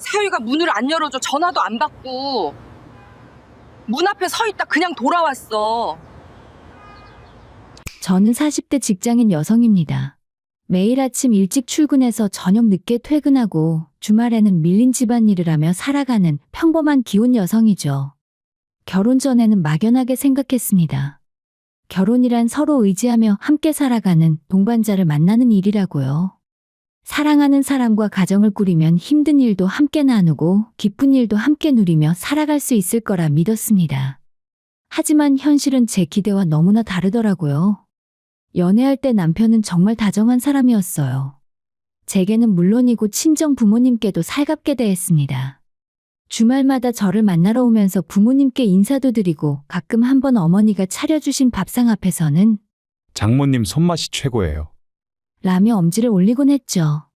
사위가 문을 안 열어줘. 전화도 안 받고. 문 앞에 서 있다 그냥 돌아왔어. 저는 40대 직장인 여성입니다. 매일 아침 일찍 출근해서 저녁 늦게 퇴근하고 주말에는 밀린 집안일을 하며 살아가는 평범한 기혼 여성이죠. 결혼 전에는 막연하게 생각했습니다. 결혼이란 서로 의지하며 함께 살아가는 동반자를 만나는 일이라고요. 사랑하는 사람과 가정을 꾸리면 힘든 일도 함께 나누고 기쁜 일도 함께 누리며 살아갈 수 있을 거라 믿었습니다. 하지만 현실은 제 기대와 너무나 다르더라고요. 연애할 때 남편은 정말 다정한 사람이었어요. 제게는 물론이고 친정 부모님께도 살갑게 대했습니다. 주말마다 저를 만나러 오면서 부모님께 인사도 드리고 가끔 한번 어머니가 차려주신 밥상 앞에서는 장모님 손맛이 최고예요. 라며 엄지를 올리곤 했죠.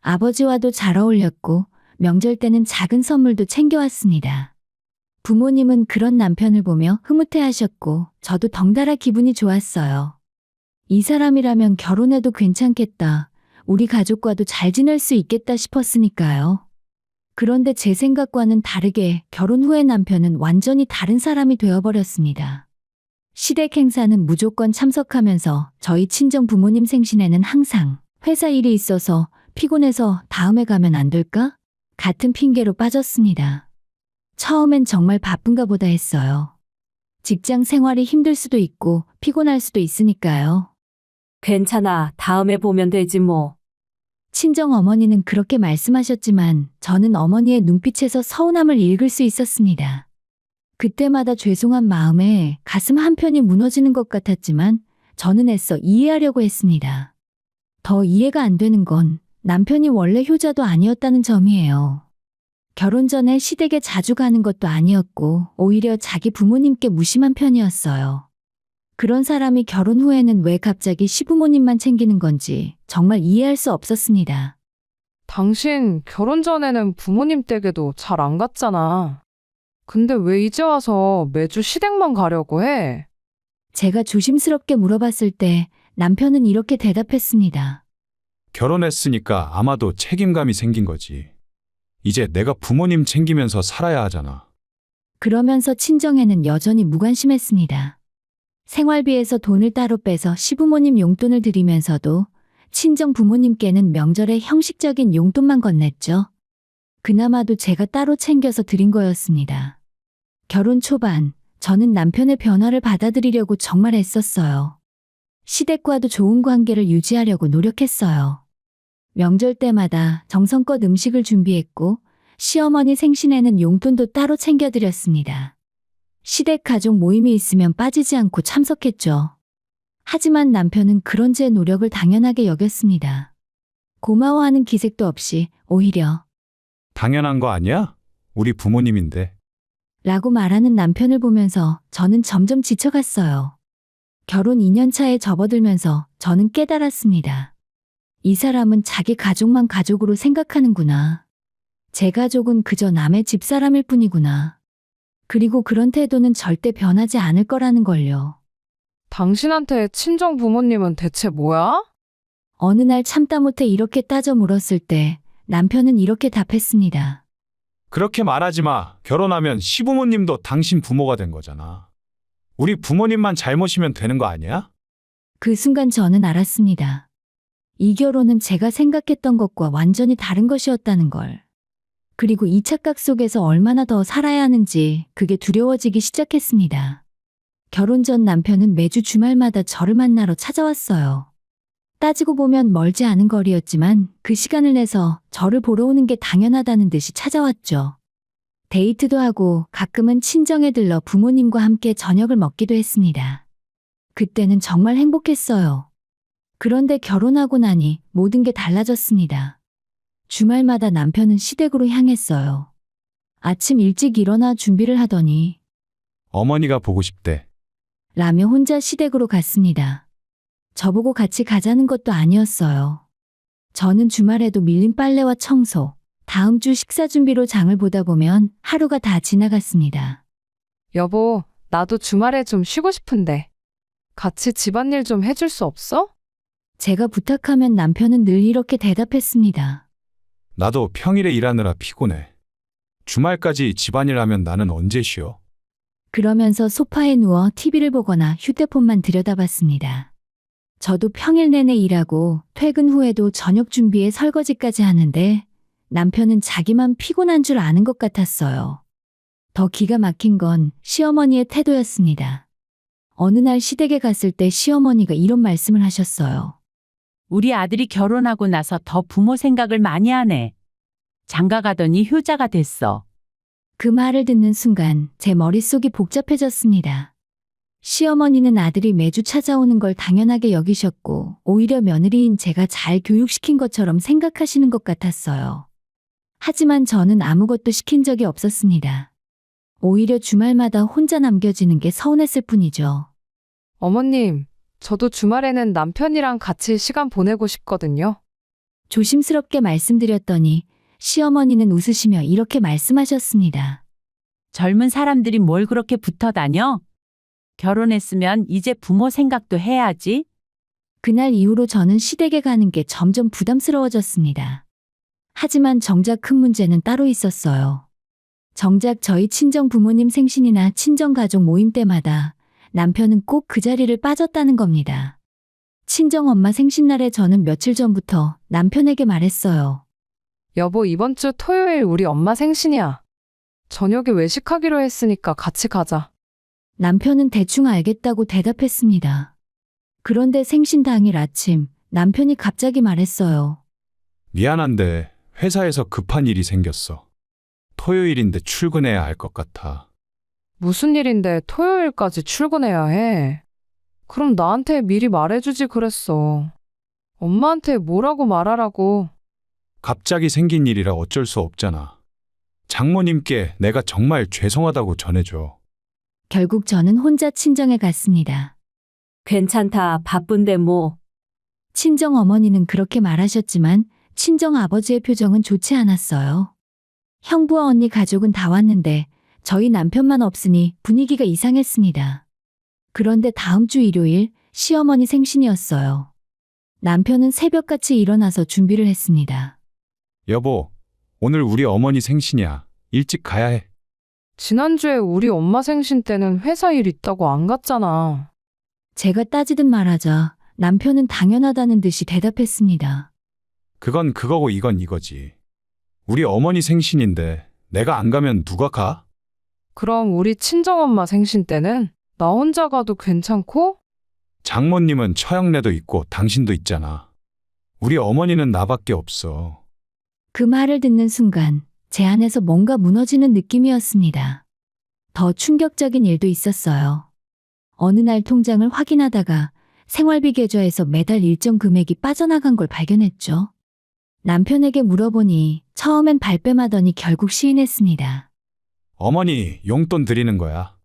아버지와도 잘 어울렸고 명절 때는 작은 선물도 챙겨왔습니다. 부모님은 그런 남편을 보며 흐뭇해하셨고 저도 덩달아 기분이 좋았어요. 이 사람이라면 결혼해도 괜찮겠다. 우리 가족과도 잘 지낼 수 있겠다 싶었으니까요. 그런데 제 생각과는 다르게 결혼 후에 남편은 완전히 다른 사람이 되어버렸습니다. 시댁 행사는 무조건 참석하면서 저희 친정 부모님 생신에는 항상 회사 일이 있어서 피곤해서 다음에 가면 안 될까? 같은 핑계로 빠졌습니다. 처음엔 정말 바쁜가 보다 했어요. 직장 생활이 힘들 수도 있고 피곤할 수도 있으니까요. 괜찮아. 다음에 보면 되지 뭐. 친정 어머니는 그렇게 말씀하셨지만 저는 어머니의 눈빛에서 서운함을 읽을 수 있었습니다. 그때마다 죄송한 마음에 가슴 한편이 무너지는 것 같았지만 저는 애써 이해하려고 했습니다. 더 이해가 안 되는 건 남편이 원래 효자도 아니었다는 점이에요. 결혼 전에 시댁에 자주 가는 것도 아니었고 오히려 자기 부모님께 무심한 편이었어요. 그런 사람이 결혼 후에는 왜 갑자기 시부모님만 챙기는 건지 정말 이해할 수 없었습니다. 당신 결혼 전에는 부모님 댁에도 잘 안 갔잖아. 근데 왜 이제 와서 매주 시댁만 가려고 해? 제가 조심스럽게 물어봤을 때 남편은 이렇게 대답했습니다. 결혼했으니까 아마도 책임감이 생긴 거지. 이제 내가 부모님 챙기면서 살아야 하잖아. 그러면서 친정에는 여전히 무관심했습니다. 생활비에서 돈을 따로 빼서 시부모님 용돈을 드리면서도 친정 부모님께는 명절에 형식적인 용돈만 건넸죠. 그나마도 제가 따로 챙겨서 드린 거였습니다. 결혼 초반, 저는 남편의 변화를 받아들이려고 정말 애썼어요. 시댁과도 좋은 관계를 유지하려고 노력했어요. 명절 때마다 정성껏 음식을 준비했고 시어머니 생신에는 용돈도 따로 챙겨드렸습니다. 시댁 가족 모임이 있으면 빠지지 않고 참석했죠. 하지만 남편은 그런 제 노력을 당연하게 여겼습니다. 고마워하는 기색도 없이 오히려 당연한 거 아니야? 우리 부모님인데. 라고 말하는 남편을 보면서 저는 점점 지쳐갔어요. 결혼 2년 차에 접어들면서 저는 깨달았습니다. 이 사람은 자기 가족만 가족으로 생각하는구나. 제 가족은 그저 남의 집사람일 뿐이구나. 그리고 그런 태도는 절대 변하지 않을 거라는 걸요. 당신한테 친정 부모님은 대체 뭐야? 어느 날 참다 못해 이렇게 따져 물었을 때 남편은 이렇게 답했습니다. 그렇게 말하지 마. 결혼하면 시부모님도 당신 부모가 된 거잖아. 우리 부모님만 잘못이면 되는 거 아니야? 그 순간 저는 알았습니다. 이 결혼은 제가 생각했던 것과 완전히 다른 것이었다는 걸. 그리고 이 착각 속에서 얼마나 더 살아야 하는지 그게 두려워지기 시작했습니다. 결혼 전 남편은 매주 주말마다 저를 만나러 찾아왔어요. 따지고 보면 멀지 않은 거리였지만 그 시간을 내서 저를 보러 오는 게 당연하다는 듯이 찾아왔죠. 데이트도 하고 가끔은 친정에 들러 부모님과 함께 저녁을 먹기도 했습니다. 그때는 정말 행복했어요. 그런데 결혼하고 나니 모든 게 달라졌습니다. 주말마다 남편은 시댁으로 향했어요. 아침 일찍 일어나 준비를 하더니 어머니가 보고 싶대. 라며 혼자 시댁으로 갔습니다. 저보고 같이 가자는 것도 아니었어요. 저는 주말에도 밀린 빨래와 청소, 다음 주 식사 준비로 장을 보다 보면 하루가 다 지나갔습니다. 여보, 나도 주말에 좀 쉬고 싶은데. 같이 집안일 좀 해줄 수 없어? 제가 부탁하면 남편은 늘 이렇게 대답했습니다. 나도 평일에 일하느라 피곤해. 주말까지 집안일 하면 나는 언제 쉬어? 그러면서 소파에 누워 TV를 보거나 휴대폰만 들여다봤습니다. 저도 평일 내내 일하고 퇴근 후에도 저녁 준비에 설거지까지 하는데 남편은 자기만 피곤한 줄 아는 것 같았어요. 더 기가 막힌 건 시어머니의 태도였습니다. 어느 날 시댁에 갔을 때 시어머니가 이런 말씀을 하셨어요. 우리 아들이 결혼하고 나서 더 부모 생각을 많이 하네. 장가 가더니 효자가 됐어. 그 말을 듣는 순간 제 머릿속이 복잡해졌습니다. 시어머니는 아들이 매주 찾아오는 걸 당연하게 여기셨고 오히려 며느리인 제가 잘 교육시킨 것처럼 생각하시는 것 같았어요. 하지만 저는 아무것도 시킨 적이 없었습니다. 오히려 주말마다 혼자 남겨지는 게 서운했을 뿐이죠. 어머님, 저도 주말에는 남편이랑 같이 시간 보내고 싶거든요. 조심스럽게 말씀드렸더니 시어머니는 웃으시며 이렇게 말씀하셨습니다. 젊은 사람들이 뭘 그렇게 붙어 다녀? 결혼했으면 이제 부모 생각도 해야지. 그날 이후로 저는 시댁에 가는 게 점점 부담스러워졌습니다. 하지만 정작 큰 문제는 따로 있었어요. 정작 저희 친정 부모님 생신이나 친정 가족 모임 때마다 남편은 꼭 그 자리를 빠졌다는 겁니다. 친정 엄마 생신날에 저는 며칠 전부터 남편에게 말했어요. 여보, 이번 주 토요일 우리 엄마 생신이야. 저녁에 외식하기로 했으니까 같이 가자. 남편은 대충 알겠다고 대답했습니다. 그런데 생신 당일 아침 남편이 갑자기 말했어요. 미안한데 회사에서 급한 일이 생겼어. 토요일인데 출근해야 할 것 같아. 무슨 일인데 토요일까지 출근해야 해? 그럼 나한테 미리 말해주지 그랬어. 엄마한테 뭐라고 말하라고. 갑자기 생긴 일이라 어쩔 수 없잖아. 장모님께 내가 정말 죄송하다고 전해줘. 결국 저는 혼자 친정에 갔습니다. 괜찮다. 바쁜데 뭐. 친정 어머니는 그렇게 말하셨지만 친정 아버지의 표정은 좋지 않았어요. 형부와 언니 가족은 다 왔는데 저희 남편만 없으니 분위기가 이상했습니다. 그런데 다음 주 일요일 시어머니 생신이었어요. 남편은 새벽같이 일어나서 준비를 했습니다. 여보, 오늘 우리 어머니 생신이야. 일찍 가야 해. 지난주에 우리 엄마 생신 때는 회사 일 있다고 안 갔잖아. 제가 따지듯 말하자 남편은 당연하다는 듯이 대답했습니다. 그건 그거고 이건 이거지. 우리 어머니 생신인데 내가 안 가면 누가 가? 그럼 우리 친정엄마 생신 때는 나 혼자 가도 괜찮고? 장모님은 처형내도 있고 당신도 있잖아. 우리 어머니는 나밖에 없어. 그 말을 듣는 순간 제 안에서 뭔가 무너지는 느낌이었습니다. 더 충격적인 일도 있었어요. 어느 날 통장을 확인하다가 생활비 계좌에서 매달 일정 금액이 빠져나간 걸 발견했죠. 남편에게 물어보니 처음엔 발뺌하더니 결국 시인했습니다. 어머니 용돈 드리는 거야.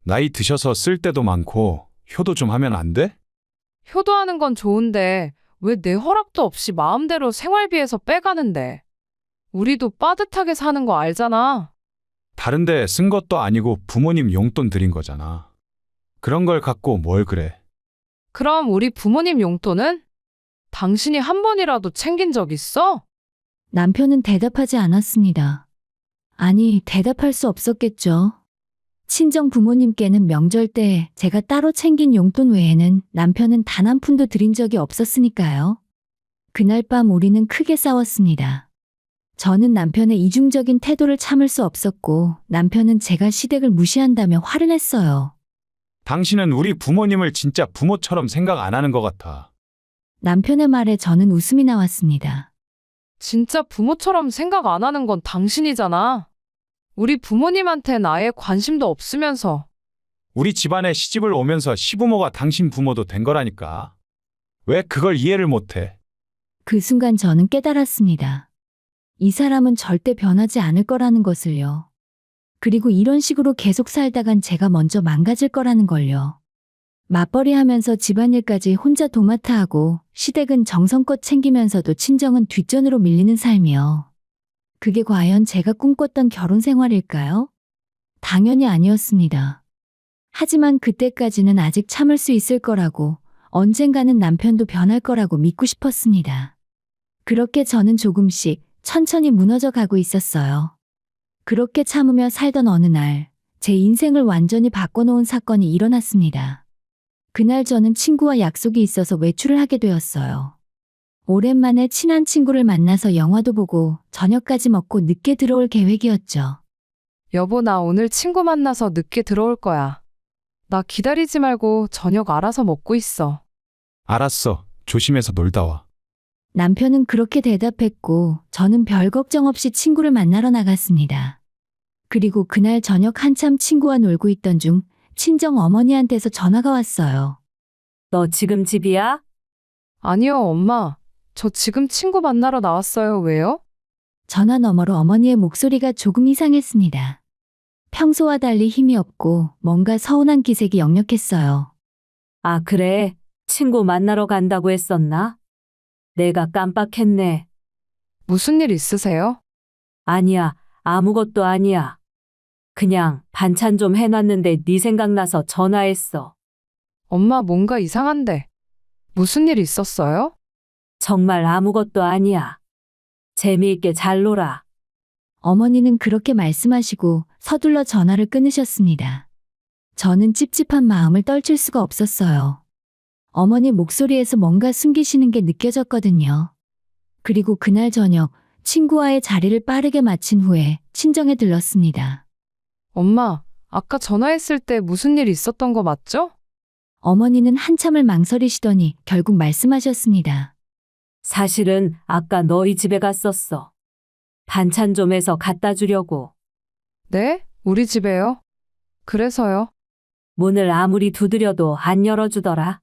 나이 드셔서 쓸 때도 많고 효도 좀 하면 안 돼? 효도하는 건 좋은데 왜 내 허락도 없이 마음대로 생활비에서 빼가는데? 우리도 빠듯하게 사는 거 알잖아. 다른데 쓴 것도 아니고 부모님 용돈 드린 거잖아. 그런 걸 갖고 뭘 그래. 그럼 우리 부모님 용돈은? 당신이 한 번이라도 챙긴 적 있어? 남편은 대답하지 않았습니다. 아니, 대답할 수 없었겠죠. 친정 부모님께는 명절 때 제가 따로 챙긴 용돈 외에는 남편은 단 한 푼도 드린 적이 없었으니까요. 그날 밤 우리는 크게 싸웠습니다. 저는 남편의 이중적인 태도를 참을 수 없었고 남편은 제가 시댁을 무시한다며 화를 냈어요. 당신은 우리 부모님을 진짜 부모처럼 생각 안 하는 것 같아. 남편의 말에 저는 웃음이 나왔습니다. 진짜 부모처럼 생각 안 하는 건 당신이잖아. 우리 부모님한텐 아예 관심도 없으면서. 우리 집안에 시집을 오면서 시부모가 당신 부모도 된 거라니까. 왜 그걸 이해를 못해? 그 순간 저는 깨달았습니다. 이 사람은 절대 변하지 않을 거라는 것을요. 그리고 이런 식으로 계속 살다간 제가 먼저 망가질 거라는 걸요. 맞벌이 하면서 집안일까지 혼자 도맡아 하고 시댁은 정성껏 챙기면서도 친정은 뒷전으로 밀리는 삶이요. 그게 과연 제가 꿈꿨던 결혼 생활일까요? 당연히 아니었습니다. 하지만 그때까지는 아직 참을 수 있을 거라고, 언젠가는 남편도 변할 거라고 믿고 싶었습니다. 그렇게 저는 조금씩 천천히 무너져 가고 있었어요. 그렇게 참으며 살던 어느 날, 제 인생을 완전히 바꿔놓은 사건이 일어났습니다. 그날 저는 친구와 약속이 있어서 외출을 하게 되었어요. 오랜만에 친한 친구를 만나서 영화도 보고 저녁까지 먹고 늦게 들어올 계획이었죠. 여보, 나 오늘 친구 만나서 늦게 들어올 거야. 나 기다리지 말고 저녁 알아서 먹고 있어. 알았어. 조심해서 놀다 와. 남편은 그렇게 대답했고 저는 별 걱정 없이 친구를 만나러 나갔습니다. 그리고 그날 저녁 한참 친구와 놀고 있던 중 친정 어머니한테서 전화가 왔어요. 너 지금 집이야? 아니요, 엄마. 저 지금 친구 만나러 나왔어요. 왜요? 전화 너머로 어머니의 목소리가 조금 이상했습니다. 평소와 달리 힘이 없고 뭔가 서운한 기색이 역력했어요. 아, 그래. 친구 만나러 간다고 했었나? 내가 깜빡했네. 무슨 일 있으세요? 아니야, 아무것도 아니야. 그냥 반찬 좀 해놨는데 네 생각나서 전화했어. 엄마, 뭔가 이상한데. 무슨 일 있었어요? 정말 아무것도 아니야. 재미있게 잘 놀아. 어머니는 그렇게 말씀하시고 서둘러 전화를 끊으셨습니다. 저는 찝찝한 마음을 떨칠 수가 없었어요. 어머니 목소리에서 뭔가 숨기시는 게 느껴졌거든요. 그리고 그날 저녁 친구와의 자리를 빠르게 마친 후에 친정에 들렀습니다. 엄마, 아까 전화했을 때 무슨 일 있었던 거 맞죠? 어머니는 한참을 망설이시더니 결국 말씀하셨습니다. 사실은 아까 너희 집에 갔었어. 반찬 좀 해서 갖다 주려고. 네? 우리 집에요? 그래서요? 문을 아무리 두드려도 안 열어주더라.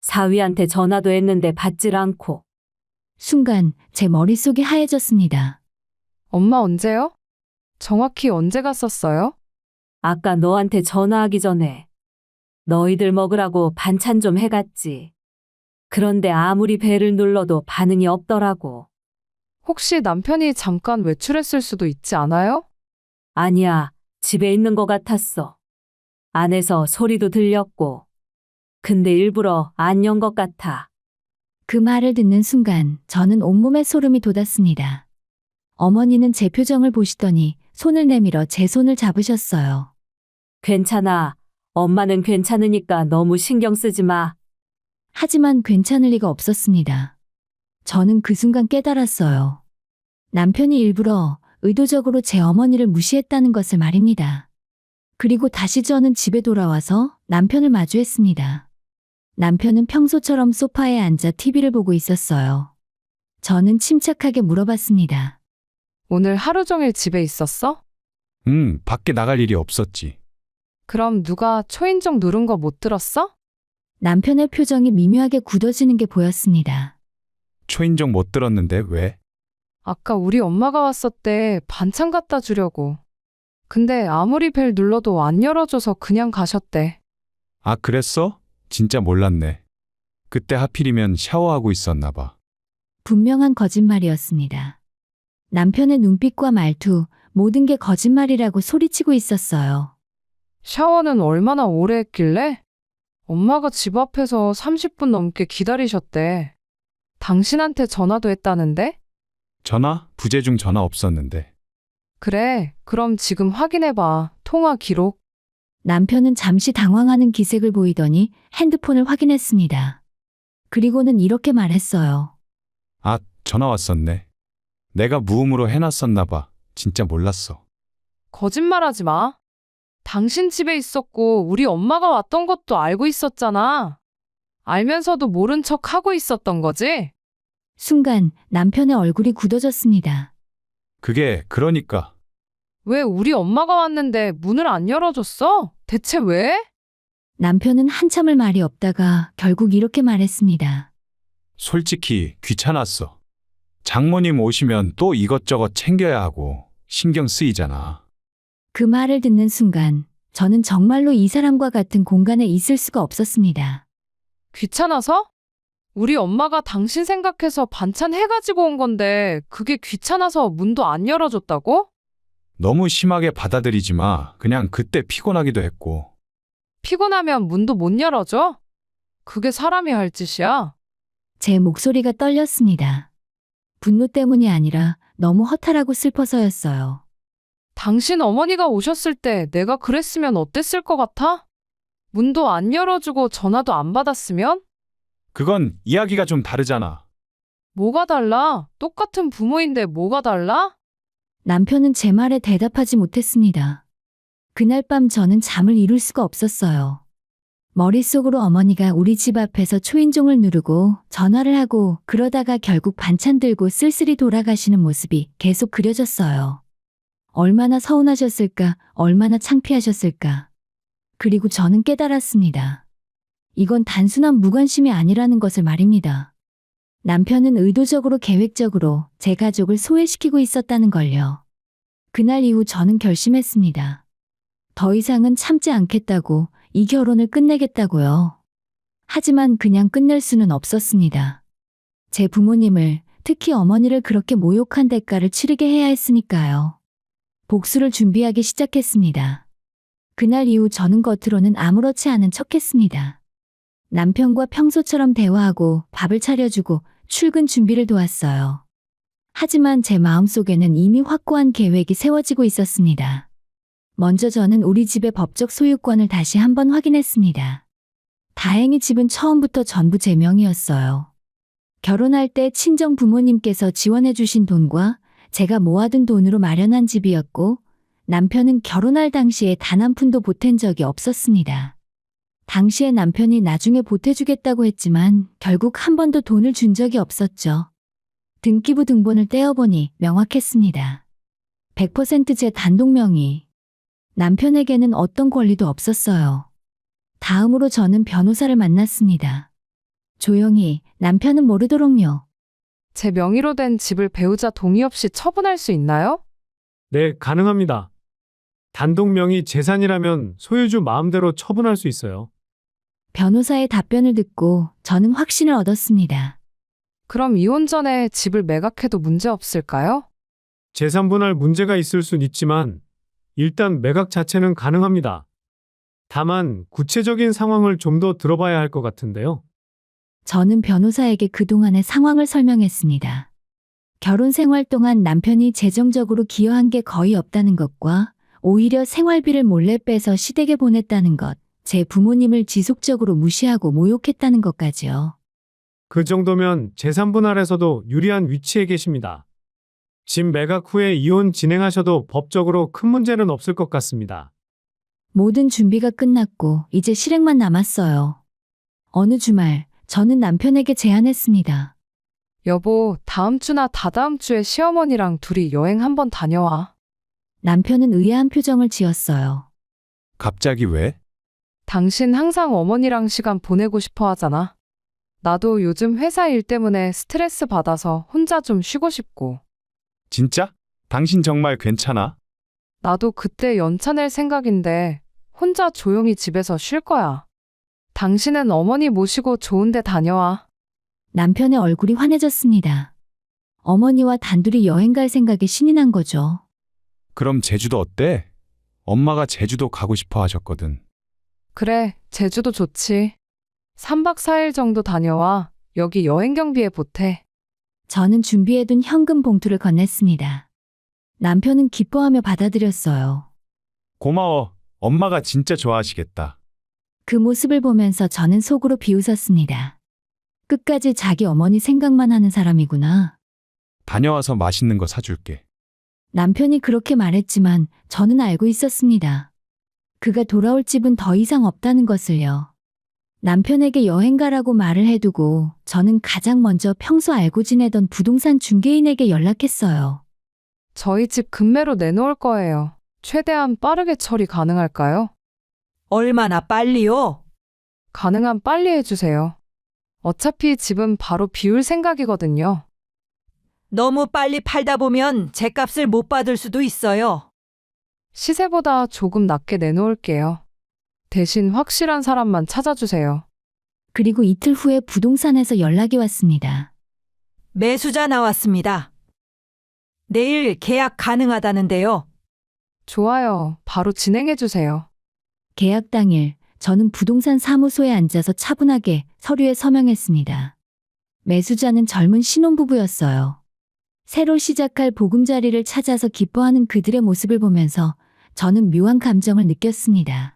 사위한테 전화도 했는데 받질 않고. 순간 제 머릿속이 하얘졌습니다. 엄마, 언제요? 정확히 언제 갔었어요? 아까 너한테 전화하기 전에 너희들 먹으라고 반찬 좀 해갔지. 그런데 아무리 배를 눌러도 반응이 없더라고. 혹시 남편이 잠깐 외출했을 수도 있지 않아요? 아니야, 집에 있는 것 같았어. 안에서 소리도 들렸고. 근데 일부러 안 연 것 같아. 그 말을 듣는 순간 저는 온몸에 소름이 돋았습니다. 어머니는 제 표정을 보시더니 손을 내밀어 제 손을 잡으셨어요. 괜찮아. 엄마는 괜찮으니까 너무 신경 쓰지 마. 하지만 괜찮을 리가 없었습니다. 저는 그 순간 깨달았어요. 남편이 일부러 의도적으로 제 어머니를 무시했다는 것을 말입니다. 그리고 다시 저는 집에 돌아와서 남편을 마주했습니다. 남편은 평소처럼 소파에 앉아 TV를 보고 있었어요. 저는 침착하게 물어봤습니다. 오늘 하루 종일 집에 있었어? 밖에 나갈 일이 없었지. 그럼 누가 초인종 누른 거 못 들었어? 남편의 표정이 미묘하게 굳어지는 게 보였습니다. 초인종 못 들었는데 왜? 아까 우리 엄마가 왔었대. 반찬 갖다 주려고. 근데 아무리 벨 눌러도 안 열어줘서 그냥 가셨대. 아, 그랬어? 진짜 몰랐네. 그때 하필이면 샤워하고 있었나 봐. 분명한 거짓말이었습니다. 남편의 눈빛과 말투, 모든 게 거짓말이라고 소리치고 있었어요. 샤워는 얼마나 오래 했길래? 엄마가 집 앞에서 30분 넘게 기다리셨대. 당신한테 전화도 했다는데? 전화? 부재 중 전화 없었는데. 그래, 그럼 지금 확인해봐. 통화 기록. 남편은 잠시 당황하는 기색을 보이더니 핸드폰을 확인했습니다. 그리고는 이렇게 말했어요. 아, 전화 왔었네. 내가 무음으로 해놨었나 봐. 진짜 몰랐어. 거짓말하지 마. 당신 집에 있었고 우리 엄마가 왔던 것도 알고 있었잖아. 알면서도 모른 척 하고 있었던 거지? 순간 남편의 얼굴이 굳어졌습니다. 그게 그러니까 왜 우리 엄마가 왔는데 문을 안 열어줬어? 대체 왜? 남편은 한참을 말이 없다가 결국 이렇게 말했습니다. 솔직히 귀찮았어. 장모님 오시면 또 이것저것 챙겨야 하고 신경 쓰이잖아. 그 말을 듣는 순간 저는 정말로 이 사람과 같은 공간에 있을 수가 없었습니다. 귀찮아서? 우리 엄마가 당신 생각해서 반찬 해가지고 온 건데 그게 귀찮아서 문도 안 열어줬다고? 너무 심하게 받아들이지 마. 그냥 그때 피곤하기도 했고. 피곤하면 문도 못 열어줘? 그게 사람이 할 짓이야. 제 목소리가 떨렸습니다. 분노 때문이 아니라 너무 허탈하고 슬퍼서였어요. 당신 어머니가 오셨을 때 내가 그랬으면 어땠을 것 같아? 문도 안 열어주고 전화도 안 받았으면? 그건 이야기가 좀 다르잖아. 뭐가 달라? 똑같은 부모인데 뭐가 달라? 남편은 제 말에 대답하지 못했습니다. 그날 밤 저는 잠을 이룰 수가 없었어요. 머릿속으로 어머니가 우리 집 앞에서 초인종을 누르고 전화를 하고 그러다가 결국 반찬 들고 쓸쓸히 돌아가시는 모습이 계속 그려졌어요. 얼마나 서운하셨을까, 얼마나 창피하셨을까. 그리고 저는 깨달았습니다. 이건 단순한 무관심이 아니라는 것을 말입니다. 남편은 의도적으로 계획적으로 제 가족을 소외시키고 있었다는 걸요. 그날 이후 저는 결심했습니다. 더 이상은 참지 않겠다고, 이 결혼을 끝내겠다고요. 하지만 그냥 끝낼 수는 없었습니다. 제 부모님을, 특히 어머니를 그렇게 모욕한 대가를 치르게 해야 했으니까요. 복수를 준비하기 시작했습니다. 그날 이후 저는 겉으로는 아무렇지 않은 척했습니다. 남편과 평소처럼 대화하고 밥을 차려주고 출근 준비를 도왔어요. 하지만 제 마음속에는 이미 확고한 계획이 세워지고 있었습니다. 먼저 저는 우리 집의 법적 소유권을 다시 한번 확인했습니다. 다행히 집은 처음부터 전부 제 명이었어요. 결혼할 때 친정 부모님께서 지원해 주신 돈과 제가 모아둔 돈으로 마련한 집이었고, 남편은 결혼할 당시에 단 한 푼도 보탠 적이 없었습니다. 당시에 남편이 나중에 보태주겠다고 했지만 결국 한 번도 돈을 준 적이 없었죠. 등기부 등본을 떼어보니 명확했습니다. 100% 제 단독 명의. 남편에게는 어떤 권리도 없었어요. 다음으로 저는 변호사를 만났습니다. 조용히, 남편은 모르도록요. 제 명의로 된 집을 배우자 동의 없이 처분할 수 있나요? 네, 가능합니다. 단독 명의 재산이라면 소유주 마음대로 처분할 수 있어요. 변호사의 답변을 듣고 저는 확신을 얻었습니다. 그럼 이혼 전에 집을 매각해도 문제 없을까요? 재산 분할 문제가 있을 순 있지만 일단 매각 자체는 가능합니다. 다만 구체적인 상황을 좀 더 들어봐야 할 것 같은데요. 저는 변호사에게 그동안의 상황을 설명했습니다. 결혼 생활 동안 남편이 재정적으로 기여한 게 거의 없다는 것과 오히려 생활비를 몰래 빼서 시댁에 보냈다는 것, 제 부모님을 지속적으로 무시하고 모욕했다는 것까지요. 그 정도면 재산 분할에서도 유리한 위치에 계십니다. 집 매각 후에 이혼 진행하셔도 법적으로 큰 문제는 없을 것 같습니다. 모든 준비가 끝났고 이제 실행만 남았어요. 어느 주말 저는 남편에게 제안했습니다. 여보, 다음 주나 다다음 주에 시어머니랑 둘이 여행 한번 다녀와. 남편은 의아한 표정을 지었어요. 갑자기 왜? 당신 항상 어머니랑 시간 보내고 싶어 하잖아. 나도 요즘 회사 일 때문에 스트레스 받아서 혼자 좀 쉬고 싶고. 진짜? 당신 정말 괜찮아? 나도 그때 연차 낼 생각인데 혼자 조용히 집에서 쉴 거야. 당신은 어머니 모시고 좋은 데 다녀와. 남편의 얼굴이 환해졌습니다. 어머니와 단둘이 여행 갈 생각에 신이 난 거죠. 그럼 제주도 어때? 엄마가 제주도 가고 싶어 하셨거든. 그래, 제주도 좋지. 3박 4일 정도 다녀와. 여기 여행 경비에 보태. 저는 준비해둔 현금 봉투를 건넸습니다. 남편은 기뻐하며 받아들였어요. 고마워. 엄마가 진짜 좋아하시겠다. 그 모습을 보면서 저는 속으로 비웃었습니다. 끝까지 자기 어머니 생각만 하는 사람이구나. 다녀와서 맛있는 거 사줄게. 남편이 그렇게 말했지만 저는 알고 있었습니다. 그가 돌아올 집은 더 이상 없다는 것을요. 남편에게 여행 가라고 말을 해두고 저는 가장 먼저 평소 알고 지내던 부동산 중개인에게 연락했어요. 저희 집 급매로 내놓을 거예요. 최대한 빠르게 처리 가능할까요? 얼마나 빨리요? 가능한 빨리 해주세요. 어차피 집은 바로 비울 생각이거든요. 너무 빨리 팔다 보면 제값을 못 받을 수도 있어요. 시세보다 조금 낮게 내놓을게요. 대신 확실한 사람만 찾아주세요. 그리고 이틀 후에 부동산에서 연락이 왔습니다. 매수자 나왔습니다. 내일 계약 가능하다는데요. 좋아요. 바로 진행해주세요. 계약 당일 저는 부동산 사무소에 앉아서 차분하게 서류에 서명했습니다. 매수자는 젊은 신혼부부였어요. 새로 시작할 보금자리를 찾아서 기뻐하는 그들의 모습을 보면서 저는 묘한 감정을 느꼈습니다.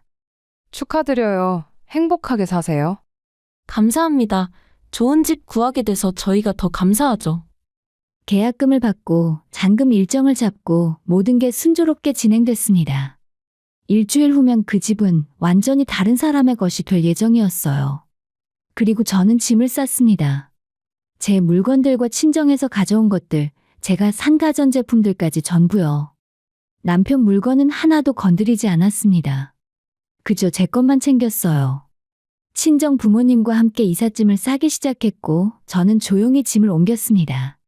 축하드려요. 행복하게 사세요. 감사합니다. 좋은 집 구하게 돼서 저희가 더 감사하죠. 계약금을 받고 잔금 일정을 잡고 모든 게 순조롭게 진행됐습니다. 일주일 후면 그 집은 완전히 다른 사람의 것이 될 예정이었어요. 그리고 저는 짐을 쌌습니다. 제 물건들과 친정에서 가져온 것들, 제가 산 가전제품들까지 전부요. 남편 물건은 하나도 건드리지 않았습니다. 그저 제 것만 챙겼어요. 친정 부모님과 함께 이삿짐을 싸기 시작했고 저는 조용히 짐을 옮겼습니다.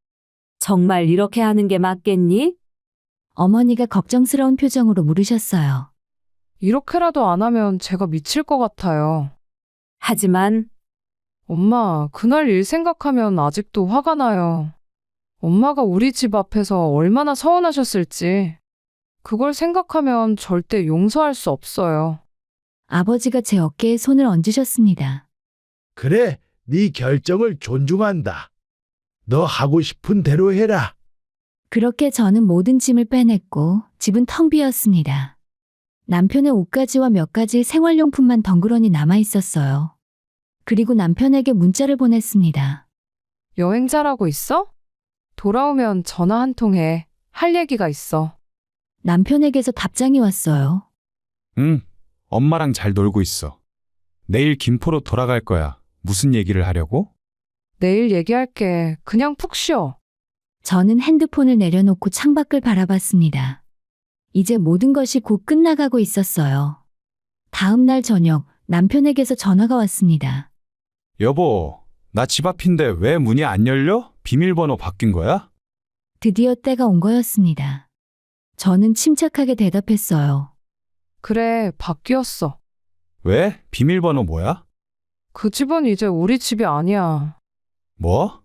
정말 이렇게 하는 게 맞겠니? 어머니가 걱정스러운 표정으로 물으셨어요. 이렇게라도 안 하면 제가 미칠 것 같아요. 하지만 엄마, 그날 일 생각하면 아직도 화가 나요. 엄마가 우리 집 앞에서 얼마나 서운하셨을지. 그걸 생각하면 절대 용서할 수 없어요. 아버지가 제 어깨에 손을 얹으셨습니다. 그래, 네 결정을 존중한다. 너 하고 싶은 대로 해라. 그렇게 저는 모든 짐을 빼냈고 집은 텅 비었습니다. 남편의 옷가지와 몇 가지 생활용품만 덩그러니 남아 있었어요. 그리고 남편에게 문자를 보냈습니다. 여행 잘하고 있어? 돌아오면 전화 한 통 해. 할 얘기가 있어. 남편에게서 답장이 왔어요. 응, 엄마랑 잘 놀고 있어. 내일 김포로 돌아갈 거야. 무슨 얘기를 하려고? 내일 얘기할게. 그냥 푹 쉬어. 저는 핸드폰을 내려놓고 창밖을 바라봤습니다. 이제 모든 것이 곧 끝나가고 있었어요. 다음 날 저녁 남편에게서 전화가 왔습니다. 여보, 나 집 앞인데 왜 문이 안 열려? 비밀번호 바뀐 거야? 드디어 때가 온 거였습니다. 저는 침착하게 대답했어요. 그래, 바뀌었어. 왜? 비밀번호 뭐야? 그 집은 이제 우리 집이 아니야. 뭐?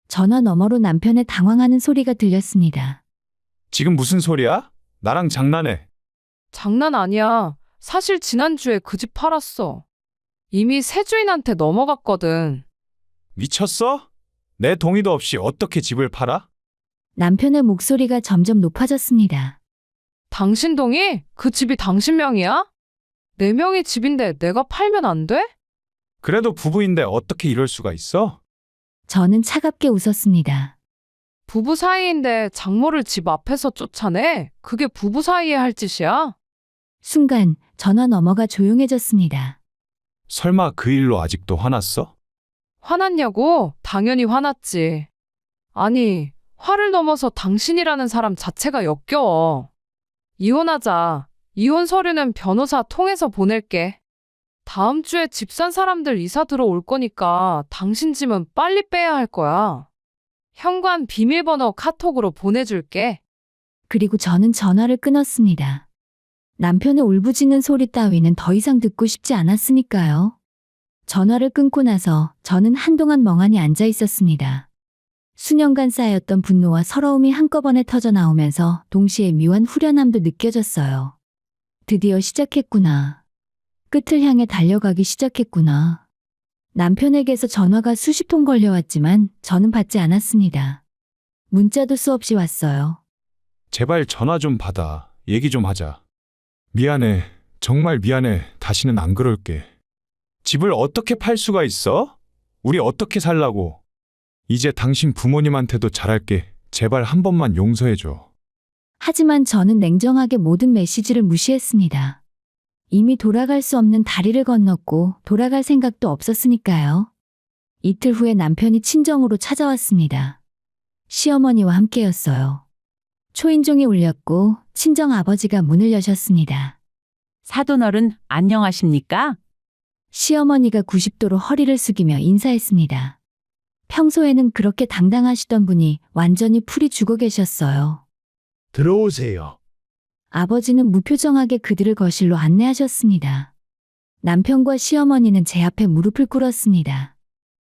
전화 너머로 남편의 당황하는 소리가 들렸습니다. 지금 무슨 소리야? 나랑 장난해. 장난 아니야. 사실 지난주에 그 집 팔았어. 이미 새 주인한테 넘어갔거든. 미쳤어? 내 동의도 없이 어떻게 집을 팔아? 남편의 목소리가 점점 높아졌습니다. 당신 동의? 그 집이 당신 명이야? 내 명의 집인데 내가 팔면 안 돼? 그래도 부부인데 어떻게 이럴 수가 있어? 저는 차갑게 웃었습니다. 부부 사이인데 장모를 집 앞에서 쫓아내? 그게 부부 사이에 할 짓이야? 순간 전화 너머가 조용해졌습니다. 설마 그 일로 아직도 화났어? 화났냐고? 당연히 화났지. 아니, 화를 넘어서 당신이라는 사람 자체가 역겨워. 이혼하자. 이혼 서류는 변호사 통해서 보낼게. 다음 주에 집 산 사람들 이사 들어올 거니까 당신 짐은 빨리 빼야 할 거야. 현관 비밀번호 카톡으로 보내줄게. 그리고 저는 전화를 끊었습니다. 남편의 울부짖는 소리 따위는 더 이상 듣고 싶지 않았으니까요. 전화를 끊고 나서 저는 한동안 멍하니 앉아 있었습니다. 수년간 쌓였던 분노와 서러움이 한꺼번에 터져 나오면서 동시에 묘한 후련함도 느껴졌어요. 드디어 시작했구나. 끝을 향해 달려가기 시작했구나. 남편에게서 전화가 수십 통 걸려왔지만 저는 받지 않았습니다. 문자도 수없이 왔어요. 제발 전화 좀 받아. 얘기 좀 하자. 미안해. 정말 미안해. 다시는 안 그럴게. 집을 어떻게 팔 수가 있어? 우리 어떻게 살라고? 이제 당신 부모님한테도 잘할게. 제발 한 번만 용서해줘. 하지만 저는 냉정하게 모든 메시지를 무시했습니다. 이미 돌아갈 수 없는 다리를 건넜고 돌아갈 생각도 없었으니까요. 이틀 후에 남편이 친정으로 찾아왔습니다. 시어머니와 함께였어요. 초인종이 울렸고 친정 아버지가 문을 여셨습니다. 사돈어른 안녕하십니까? 시어머니가 90도로 허리를 숙이며 인사했습니다. 평소에는 그렇게 당당하시던 분이 완전히 풀이 죽어 계셨어요. 들어오세요. 아버지는 무표정하게 그들을 거실로 안내하셨습니다. 남편과 시어머니는 제 앞에 무릎을 꿇었습니다.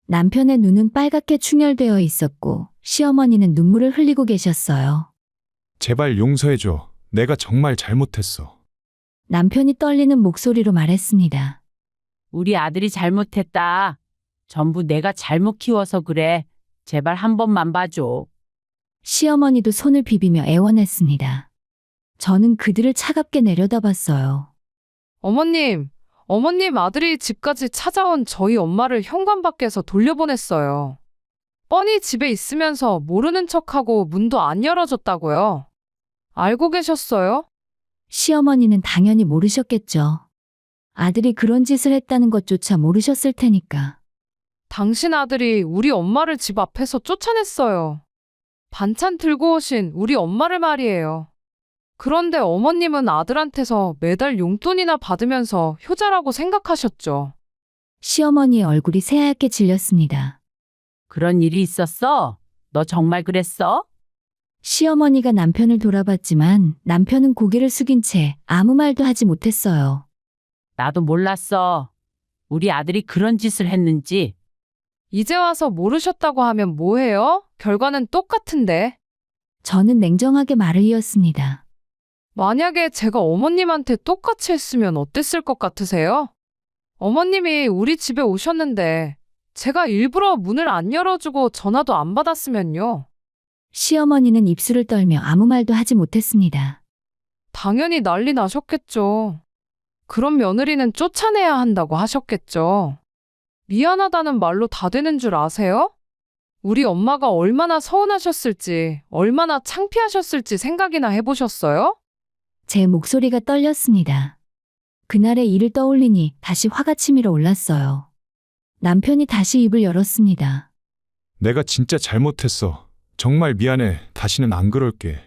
남편의 눈은 빨갛게 충혈되어 있었고 시어머니는 눈물을 흘리고 계셨어요. 제발 용서해줘. 내가 정말 잘못했어. 남편이 떨리는 목소리로 말했습니다. 우리 아들이 잘못했다. 전부 내가 잘못 키워서 그래. 제발 한 번만 봐줘. 시어머니도 손을 비비며 애원했습니다. 저는 그들을 차갑게 내려다봤어요. 어머님 아들이 집까지 찾아온 저희 엄마를 현관밖에서 돌려보냈어요. 뻔히 집에 있으면서 모르는 척하고 문도 안 열어줬다고요. 알고 계셨어요? 시어머니는 당연히 모르셨겠죠. 아들이 그런 짓을 했다는 것조차 모르셨을 테니까. 당신 아들이 우리 엄마를 집 앞에서 쫓아냈어요. 반찬 들고 오신 우리 엄마를 말이에요. 그런데 어머님은 아들한테서 매달 용돈이나 받으면서 효자라고 생각하셨죠. 시어머니의 얼굴이 새하얗게 질렸습니다. 그런 일이 있었어? 너 정말 그랬어? 시어머니가 남편을 돌아봤지만 남편은 고개를 숙인 채 아무 말도 하지 못했어요. 나도 몰랐어. 우리 아들이 그런 짓을 했는지. 이제 와서 모르셨다고 하면 뭐해요? 결과는 똑같은데. 저는 냉정하게 말을 이었습니다. 만약에 제가 어머님한테 똑같이 했으면 어땠을 것 같으세요? 어머님이 우리 집에 오셨는데 제가 일부러 문을 안 열어주고 전화도 안 받았으면요. 시어머니는 입술을 떨며 아무 말도 하지 못했습니다. 당연히 난리 나셨겠죠. 그런 며느리는 쫓아내야 한다고 하셨겠죠. 미안하다는 말로 다 되는 줄 아세요? 우리 엄마가 얼마나 서운하셨을지, 얼마나 창피하셨을지 생각이나 해보셨어요? 제 목소리가 떨렸습니다. 그날의 일을 떠올리니 다시 화가 치밀어 올랐어요. 남편이 다시 입을 열었습니다. 내가 진짜 잘못했어. 정말 미안해. 다시는 안 그럴게.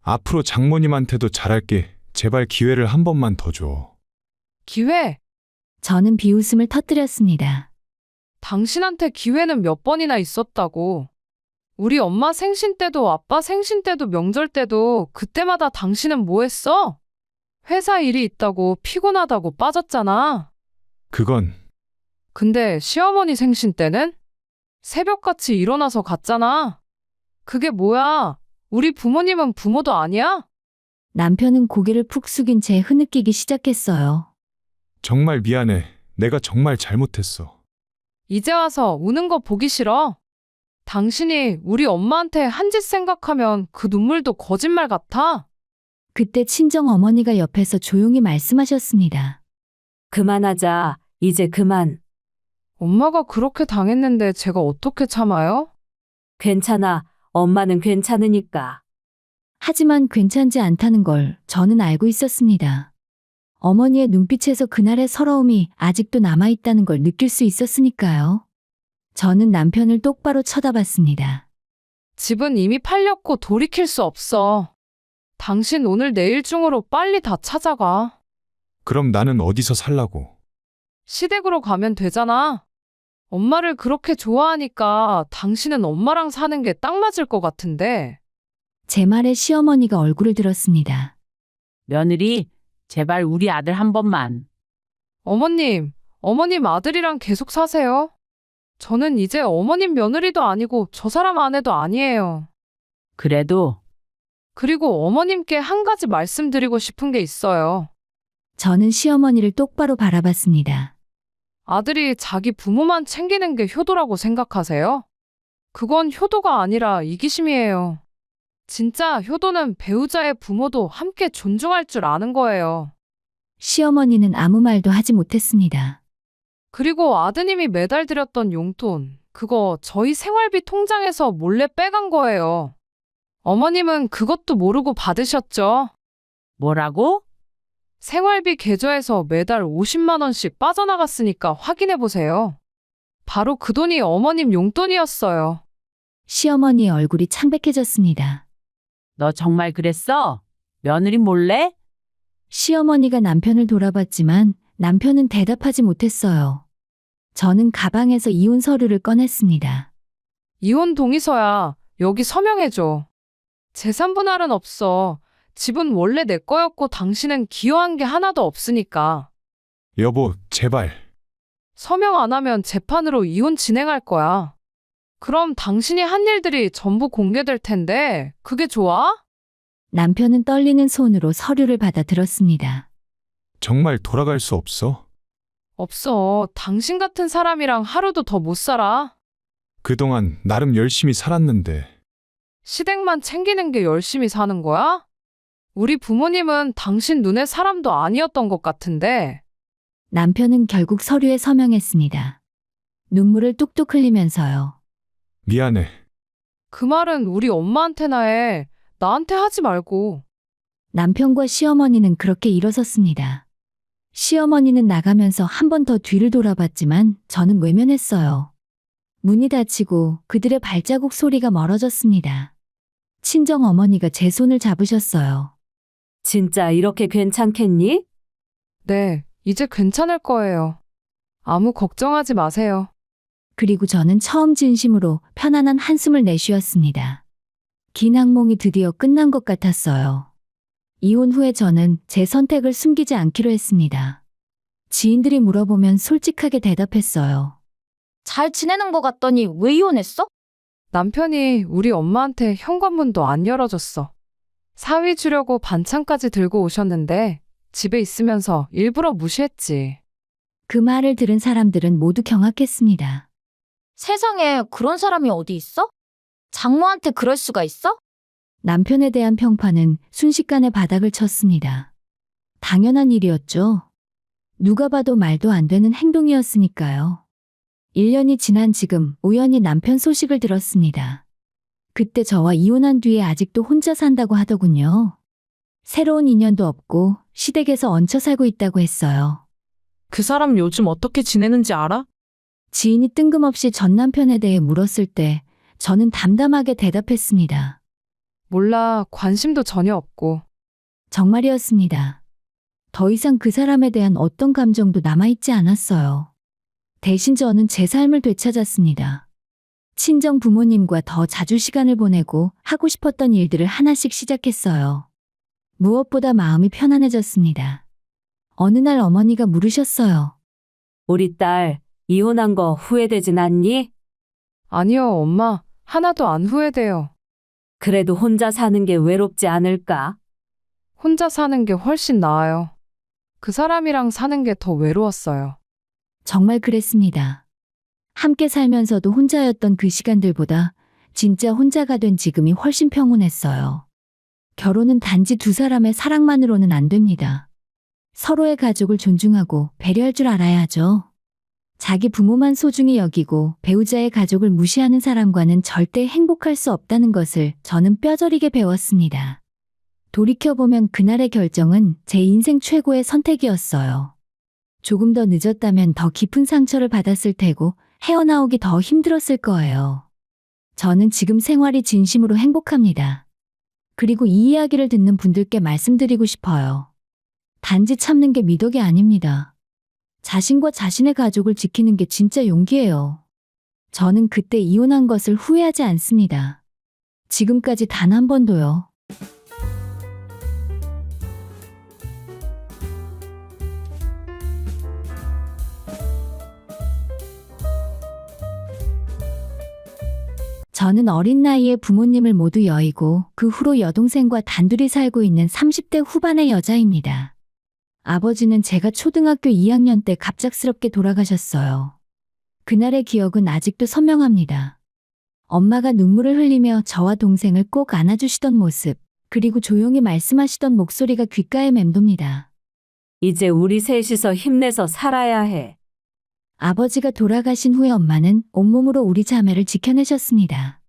앞으로 장모님한테도 잘할게. 제발 기회를 한 번만 더 줘. 기회? 저는 비웃음을 터뜨렸습니다. 당신한테 기회는 몇 번이나 있었다고. 우리 엄마 생신 때도 아빠 생신 때도 명절 때도 그때마다 당신은 뭐 했어? 회사 일이 있다고 피곤하다고 빠졌잖아. 그건 근데 시어머니 생신 때는? 새벽같이 일어나서 갔잖아. 그게 뭐야? 우리 부모님은 부모도 아니야? 남편은 고개를 푹 숙인 채 흐느끼기 시작했어요. 정말 미안해. 내가 정말 잘못했어. 이제 와서 우는 거 보기 싫어. 당신이 우리 엄마한테 한 짓 생각하면 그 눈물도 거짓말 같아. 그때 친정 어머니가 옆에서 조용히 말씀하셨습니다. 그만하자. 이제 그만. 엄마가 그렇게 당했는데 제가 어떻게 참아요? 괜찮아. 엄마는 괜찮으니까. 하지만 괜찮지 않다는 걸 저는 알고 있었습니다. 어머니의 눈빛에서 그날의 서러움이 아직도 남아있다는 걸 느낄 수 있었으니까요. 저는 남편을 똑바로 쳐다봤습니다. 집은 이미 팔렸고 돌이킬 수 없어. 당신 오늘 내일 중으로 빨리 다 찾아가. 그럼 나는 어디서 살라고? 시댁으로 가면 되잖아. 엄마를 그렇게 좋아하니까 당신은 엄마랑 사는 게 딱 맞을 것 같은데. 제 말에 시어머니가 얼굴을 들었습니다. 며느리, 제발 우리 아들 한 번만. 어머님 아들이랑 계속 사세요. 저는 이제 어머님 며느리도 아니고 저 사람 아내도 아니에요. 그래도 그리고 어머님께 한 가지 말씀드리고 싶은 게 있어요. 저는 시어머니를 똑바로 바라봤습니다. 아들이 자기 부모만 챙기는 게 효도라고 생각하세요? 그건 효도가 아니라 이기심이에요. 진짜 효도는 배우자의 부모도 함께 존중할 줄 아는 거예요. 시어머니는 아무 말도 하지 못했습니다. 그리고 아드님이 매달 드렸던 용돈, 그거 저희 생활비 통장에서 몰래 빼간 거예요. 어머님은 그것도 모르고 받으셨죠? 뭐라고? 생활비 계좌에서 매달 50만 원씩 빠져나갔으니까 확인해 보세요. 바로 그 돈이 어머님 용돈이었어요. 시어머니의 얼굴이 창백해졌습니다. 너 정말 그랬어? 며느리 몰래? 시어머니가 남편을 돌아봤지만 남편은 대답하지 못했어요. 저는 가방에서 이혼 서류를 꺼냈습니다. 이혼 동의서야. 여기 서명해줘. 재산 분할은 없어. 집은 원래 내 거였고 당신은 기여한 게 하나도 없으니까. 여보, 제발. 서명 안 하면 재판으로 이혼 진행할 거야. 그럼 당신이 한 일들이 전부 공개될 텐데 그게 좋아? 남편은 떨리는 손으로 서류를 받아 들었습니다. 정말 돌아갈 수 없어? 없어. 당신 같은 사람이랑 하루도 더 못 살아. 그동안 나름 열심히 살았는데. 시댁만 챙기는 게 열심히 사는 거야? 우리 부모님은 당신 눈에 사람도 아니었던 것 같은데. 남편은 결국 서류에 서명했습니다. 눈물을 뚝뚝 흘리면서요. 미안해. 그 말은 우리 엄마한테나 해. 나한테 하지 말고. 남편과 시어머니는 그렇게 일어섰습니다. 시어머니는 나가면서 한 번 더 뒤를 돌아봤지만 저는 외면했어요. 문이 닫히고 그들의 발자국 소리가 멀어졌습니다. 친정 어머니가 제 손을 잡으셨어요. 진짜 이렇게 괜찮겠니? 네, 이제 괜찮을 거예요. 아무 걱정하지 마세요. 그리고 저는 처음 진심으로 편안한 한숨을 내쉬었습니다. 긴 악몽이 드디어 끝난 것 같았어요. 이혼 후에 저는 제 선택을 숨기지 않기로 했습니다. 지인들이 물어보면 솔직하게 대답했어요. 잘 지내는 것 같더니 왜 이혼했어? 남편이 우리 엄마한테 현관문도 안 열어줬어. 사위 주려고 반찬까지 들고 오셨는데 집에 있으면서 일부러 무시했지. 그 말을 들은 사람들은 모두 경악했습니다. 세상에 그런 사람이 어디 있어? 장모한테 그럴 수가 있어? 남편에 대한 평판은 순식간에 바닥을 쳤습니다. 당연한 일이었죠. 누가 봐도 말도 안 되는 행동이었으니까요. 1년이 지난 지금 우연히 남편 소식을 들었습니다. 그때 저와 이혼한 뒤에 아직도 혼자 산다고 하더군요. 새로운 인연도 없고 시댁에서 얹혀 살고 있다고 했어요. 그 사람 요즘 어떻게 지내는지 알아? 지인이 뜬금없이 전 남편에 대해 물었을 때 저는 담담하게 대답했습니다. 몰라, 관심도 전혀 없고. 정말이었습니다. 더 이상 그 사람에 대한 어떤 감정도 남아있지 않았어요. 대신 저는 제 삶을 되찾았습니다. 친정 부모님과 더 자주 시간을 보내고 하고 싶었던 일들을 하나씩 시작했어요. 무엇보다 마음이 편안해졌습니다. 어느 날 어머니가 물으셨어요. 우리 딸 이혼한 거 후회되진 않니? 아니요, 엄마. 하나도 안 후회돼요. 그래도 혼자 사는 게 외롭지 않을까? 혼자 사는 게 훨씬 나아요. 그 사람이랑 사는 게 더 외로웠어요. 정말 그랬습니다. 함께 살면서도 혼자였던 그 시간들보다 진짜 혼자가 된 지금이 훨씬 평온했어요. 결혼은 단지 두 사람의 사랑만으로는 안 됩니다. 서로의 가족을 존중하고 배려할 줄 알아야 하죠. 자기 부모만 소중히 여기고 배우자의 가족을 무시하는 사람과는 절대 행복할 수 없다는 것을 저는 뼈저리게 배웠습니다. 돌이켜보면 그날의 결정은 제 인생 최고의 선택이었어요. 조금 더 늦었다면 더 깊은 상처를 받았을 테고 헤어나오기 더 힘들었을 거예요. 저는 지금 생활이 진심으로 행복합니다. 그리고 이 이야기를 듣는 분들께 말씀드리고 싶어요. 단지 참는 게 미덕이 아닙니다. 자신과 자신의 가족을 지키는 게 진짜 용기예요. 저는 그때 이혼한 것을 후회하지 않습니다. 지금까지 단 한 번도요. 저는 어린 나이에 부모님을 모두 여의고 그 후로 여동생과 단둘이 살고 있는 30대 후반의 여자입니다. 아버지는 제가 초등학교 2학년 때 갑작스럽게 돌아가셨어요. 그날의 기억은 아직도 선명합니다. 엄마가 눈물을 흘리며 저와 동생을 꼭 안아주시던 모습, 그리고 조용히 말씀하시던 목소리가 귓가에 맴돕니다. 이제 우리 셋이서 힘내서 살아야 해. 아버지가 돌아가신 후에 엄마는 온몸으로 우리 자매를 지켜내셨습니다.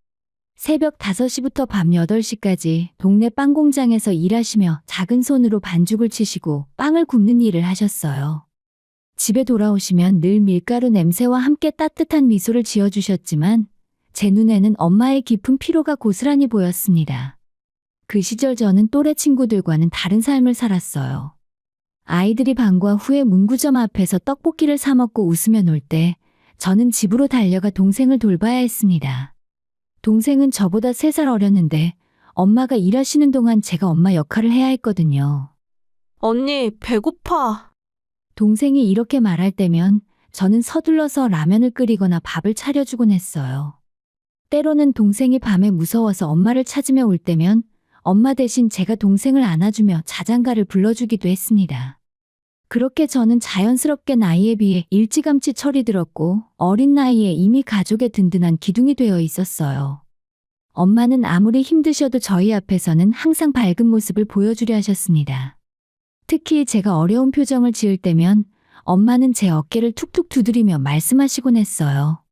새벽 5시부터 밤 8시까지 동네 빵 공장에서 일하시며 작은 손으로 반죽을 치시고 빵을 굽는 일을 하셨어요. 집에 돌아오시면 늘 밀가루 냄새와 함께 따뜻한 미소를 지어주셨지만 제 눈에는 엄마의 깊은 피로가 고스란히 보였습니다. 그 시절 저는 또래 친구들과는 다른 삶을 살았어요. 아이들이 방과 후에 문구점 앞에서 떡볶이를 사 먹고 웃으며 놀 때 저는 집으로 달려가 동생을 돌봐야 했습니다. 동생은 저보다 3살 어렸는데 엄마가 일하시는 동안 제가 엄마 역할을 해야 했거든요. 언니, 배고파. 동생이 이렇게 말할 때면 저는 서둘러서 라면을 끓이거나 밥을 차려주곤 했어요. 때로는 동생이 밤에 무서워서 엄마를 찾으며 올 때면 엄마 대신 제가 동생을 안아주며 자장가를 불러주기도 했습니다. 그렇게 저는 자연스럽게 나이에 비해 일찌감치 철이 들었고 어린 나이에 이미 가족의 든든한 기둥이 되어 있었어요. 엄마는 아무리 힘드셔도 저희 앞에서는 항상 밝은 모습을 보여주려 하셨습니다. 특히 제가 어려운 표정을 지을 때면 엄마는 제 어깨를 툭툭 두드리며 말씀하시곤 했어요.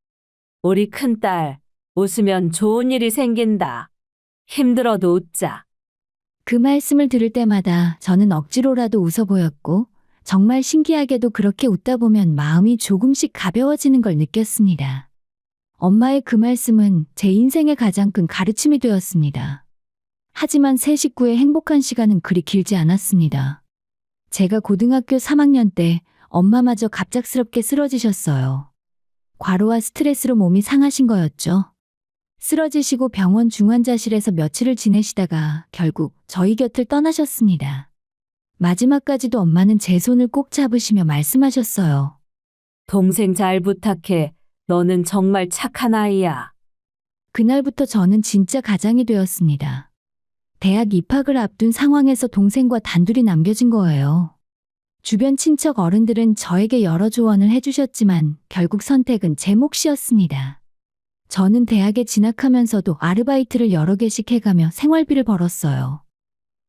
우리 큰딸, 웃으면 좋은 일이 생긴다. 힘들어도 웃자. 그 말씀을 들을 때마다 저는 억지로라도 웃어 보였고 정말 신기하게도 그렇게 웃다 보면 마음이 조금씩 가벼워지는 걸 느꼈습니다. 엄마의 그 말씀은 제 인생의 가장 큰 가르침이 되었습니다. 하지만 세 식구의 행복한 시간은 그리 길지 않았습니다. 제가 고등학교 3학년 때 엄마마저 갑작스럽게 쓰러지셨어요. 과로와 스트레스로 몸이 상하신 거였죠. 쓰러지시고 병원 중환자실에서 며칠을 지내시다가 결국 저희 곁을 떠나셨습니다. 마지막까지도 엄마는 제 손을 꼭 잡으시며 말씀하셨어요. 동생 잘 부탁해. 너는 정말 착한 아이야. 그날부터 저는 진짜 가장이 되었습니다. 대학 입학을 앞둔 상황에서 동생과 단둘이 남겨진 거예요. 주변 친척 어른들은 저에게 여러 조언을 해주셨지만 결국 선택은 제 몫이었습니다. 저는 대학에 진학하면서도 아르바이트를 여러 개씩 해가며 생활비를 벌었어요.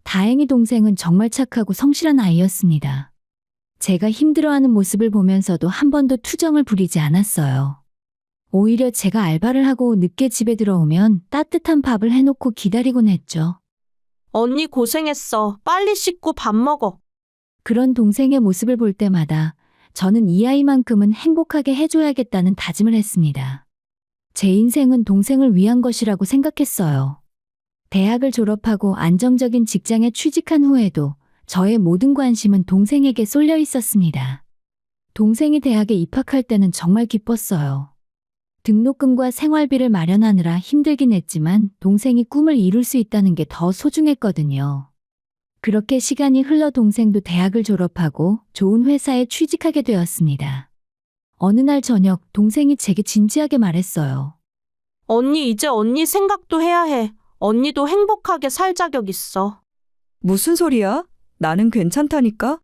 다행히 동생은 정말 착하고 성실한 아이였습니다. 제가 힘들어하는 모습을 보면서도 한 번도 투정을 부리지 않았어요. 오히려 제가 알바를 하고 늦게 집에 들어오면 따뜻한 밥을 해놓고 기다리곤 했죠. 언니 고생했어. 빨리 씻고 밥 먹어. 그런 동생의 모습을 볼 때마다 저는 이 아이만큼은 행복하게 해줘야겠다는 다짐을 했습니다. 제 인생은 동생을 위한 것이라고 생각했어요. 대학을 졸업하고 안정적인 직장에 취직한 후에도 저의 모든 관심은 동생에게 쏠려 있었습니다. 동생이 대학에 입학할 때는 정말 기뻤어요. 등록금과 생활비를 마련하느라 힘들긴 했지만 동생이 꿈을 이룰 수 있다는 게 더 소중했거든요. 그렇게 시간이 흘러 동생도 대학을 졸업하고 좋은 회사에 취직하게 되었습니다. 어느 날 저녁 동생이 제게 진지하게 말했어요. 언니 이제 언니 생각도 해야 해. 언니도 행복하게 살 자격 있어. 무슨 소리야? 나는 괜찮다니까?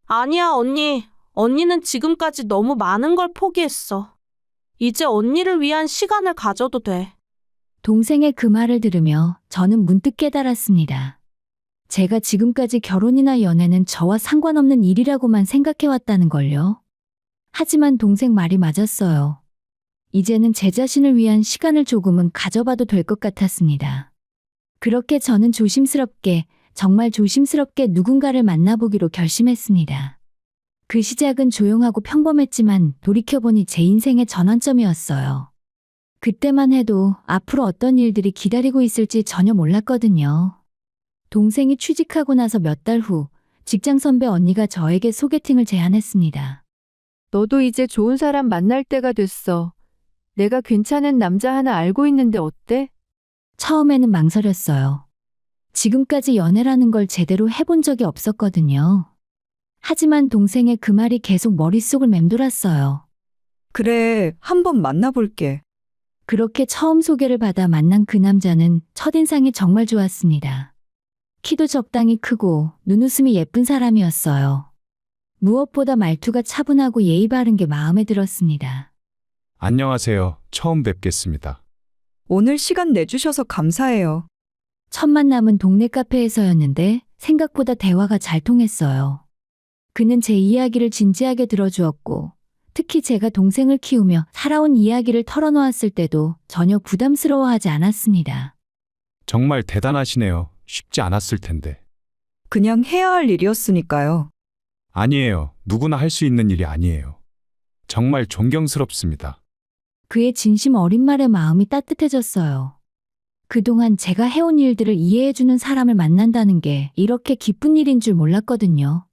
아니야, 언니. 언니는 지금까지 너무 많은 걸 포기했어. 이제 언니를 위한 시간을 가져도 돼. 동생의 그 말을 들으며 저는 문득 깨달았습니다. 제가 지금까지 결혼이나 연애는 저와 상관없는 일이라고만 생각해왔다는 걸요. 하지만 동생 말이 맞았어요. 이제는 제 자신을 위한 시간을 조금은 가져봐도 될 것 같았습니다. 그렇게 저는 조심스럽게, 정말 조심스럽게 누군가를 만나보기로 결심했습니다. 그 시작은 조용하고 평범했지만 돌이켜보니 제 인생의 전환점이었어요. 그때만 해도 앞으로 어떤 일들이 기다리고 있을지 전혀 몰랐거든요. 동생이 취직하고 나서 몇 달 후 직장 선배 언니가 저에게 소개팅을 제안했습니다. 너도 이제 좋은 사람 만날 때가 됐어. 내가 괜찮은 남자 하나 알고 있는데 어때? 처음에는 망설였어요. 지금까지 연애라는 걸 제대로 해본 적이 없었거든요. 하지만 동생의 그 말이 계속 머릿속을 맴돌았어요. 그래, 한번 만나볼게. 그렇게 처음 소개를 받아 만난 그 남자는 첫인상이 정말 좋았습니다. 키도 적당히 크고 눈웃음이 예쁜 사람이었어요. 무엇보다 말투가 차분하고 예의 바른 게 마음에 들었습니다. 안녕하세요. 처음 뵙겠습니다. 오늘 시간 내주셔서 감사해요. 첫 만남은 동네 카페에서였는데 생각보다 대화가 잘 통했어요. 그는 제 이야기를 진지하게 들어주었고 특히 제가 동생을 키우며 살아온 이야기를 털어놓았을 때도 전혀 부담스러워하지 않았습니다. 정말 대단하시네요. 쉽지 않았을 텐데. 그냥 해야 할 일이었으니까요. 아니에요. 누구나 할 수 있는 일이 아니에요. 정말 존경스럽습니다. 그의 진심 어린 말에 마음이 따뜻해졌어요. 그동안 제가 해온 일들을 이해해주는 사람을 만난다는 게 이렇게 기쁜 일인 줄 몰랐거든요.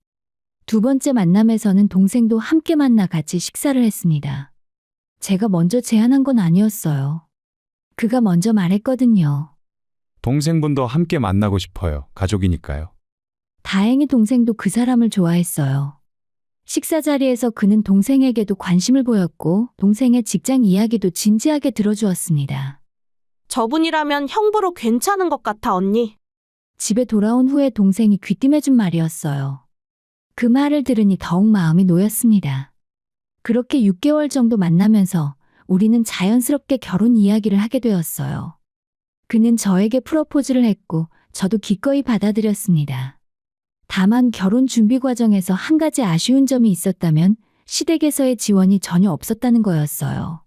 두 번째 만남에서는 동생도 함께 만나 같이 식사를 했습니다. 제가 먼저 제안한 건 아니었어요. 그가 먼저 말했거든요. 동생분도 함께 만나고 싶어요. 가족이니까요. 다행히 동생도 그 사람을 좋아했어요. 식사 자리에서 그는 동생에게도 관심을 보였고 동생의 직장 이야기도 진지하게 들어주었습니다. 저분이라면 형부로 괜찮은 것 같아, 언니. 집에 돌아온 후에 동생이 귀띔해준 말이었어요. 그 말을 들으니 더욱 마음이 놓였습니다. 그렇게 6개월 정도 만나면서 우리는 자연스럽게 결혼 이야기를 하게 되었어요. 그는 저에게 프로포즈를 했고 저도 기꺼이 받아들였습니다. 다만 결혼 준비 과정에서 한 가지 아쉬운 점이 있었다면 시댁에서의 지원이 전혀 없었다는 거였어요.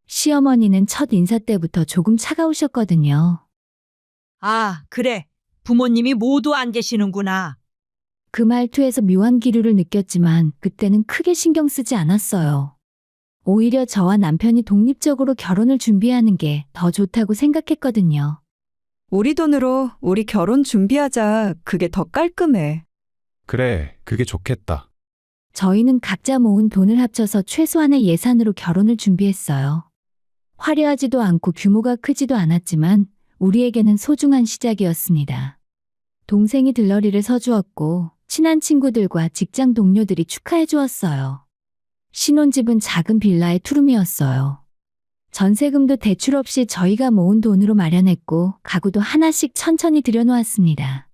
시어머니는 첫 인사 때부터 조금 차가우셨거든요. 아, 그래. 부모님이 모두 안 계시는구나. 그 말투에서 묘한 기류를 느꼈지만 그때는 크게 신경 쓰지 않았어요. 오히려 저와 남편이 독립적으로 결혼을 준비하는 게 더 좋다고 생각했거든요. 우리 돈으로 우리 결혼 준비하자. 그게 더 깔끔해. 그래, 그게 좋겠다. 저희는 각자 모은 돈을 합쳐서 최소한의 예산으로 결혼을 준비했어요. 화려하지도 않고 규모가 크지도 않았지만 우리에게는 소중한 시작이었습니다. 동생이 들러리를 서주었고 친한 친구들과 직장 동료들이 축하해 주었어요. 신혼집은 작은 빌라의 투룸이었어요. 전세금도 대출 없이 저희가 모은 돈으로 마련했고 가구도 하나씩 천천히 들여놓았습니다.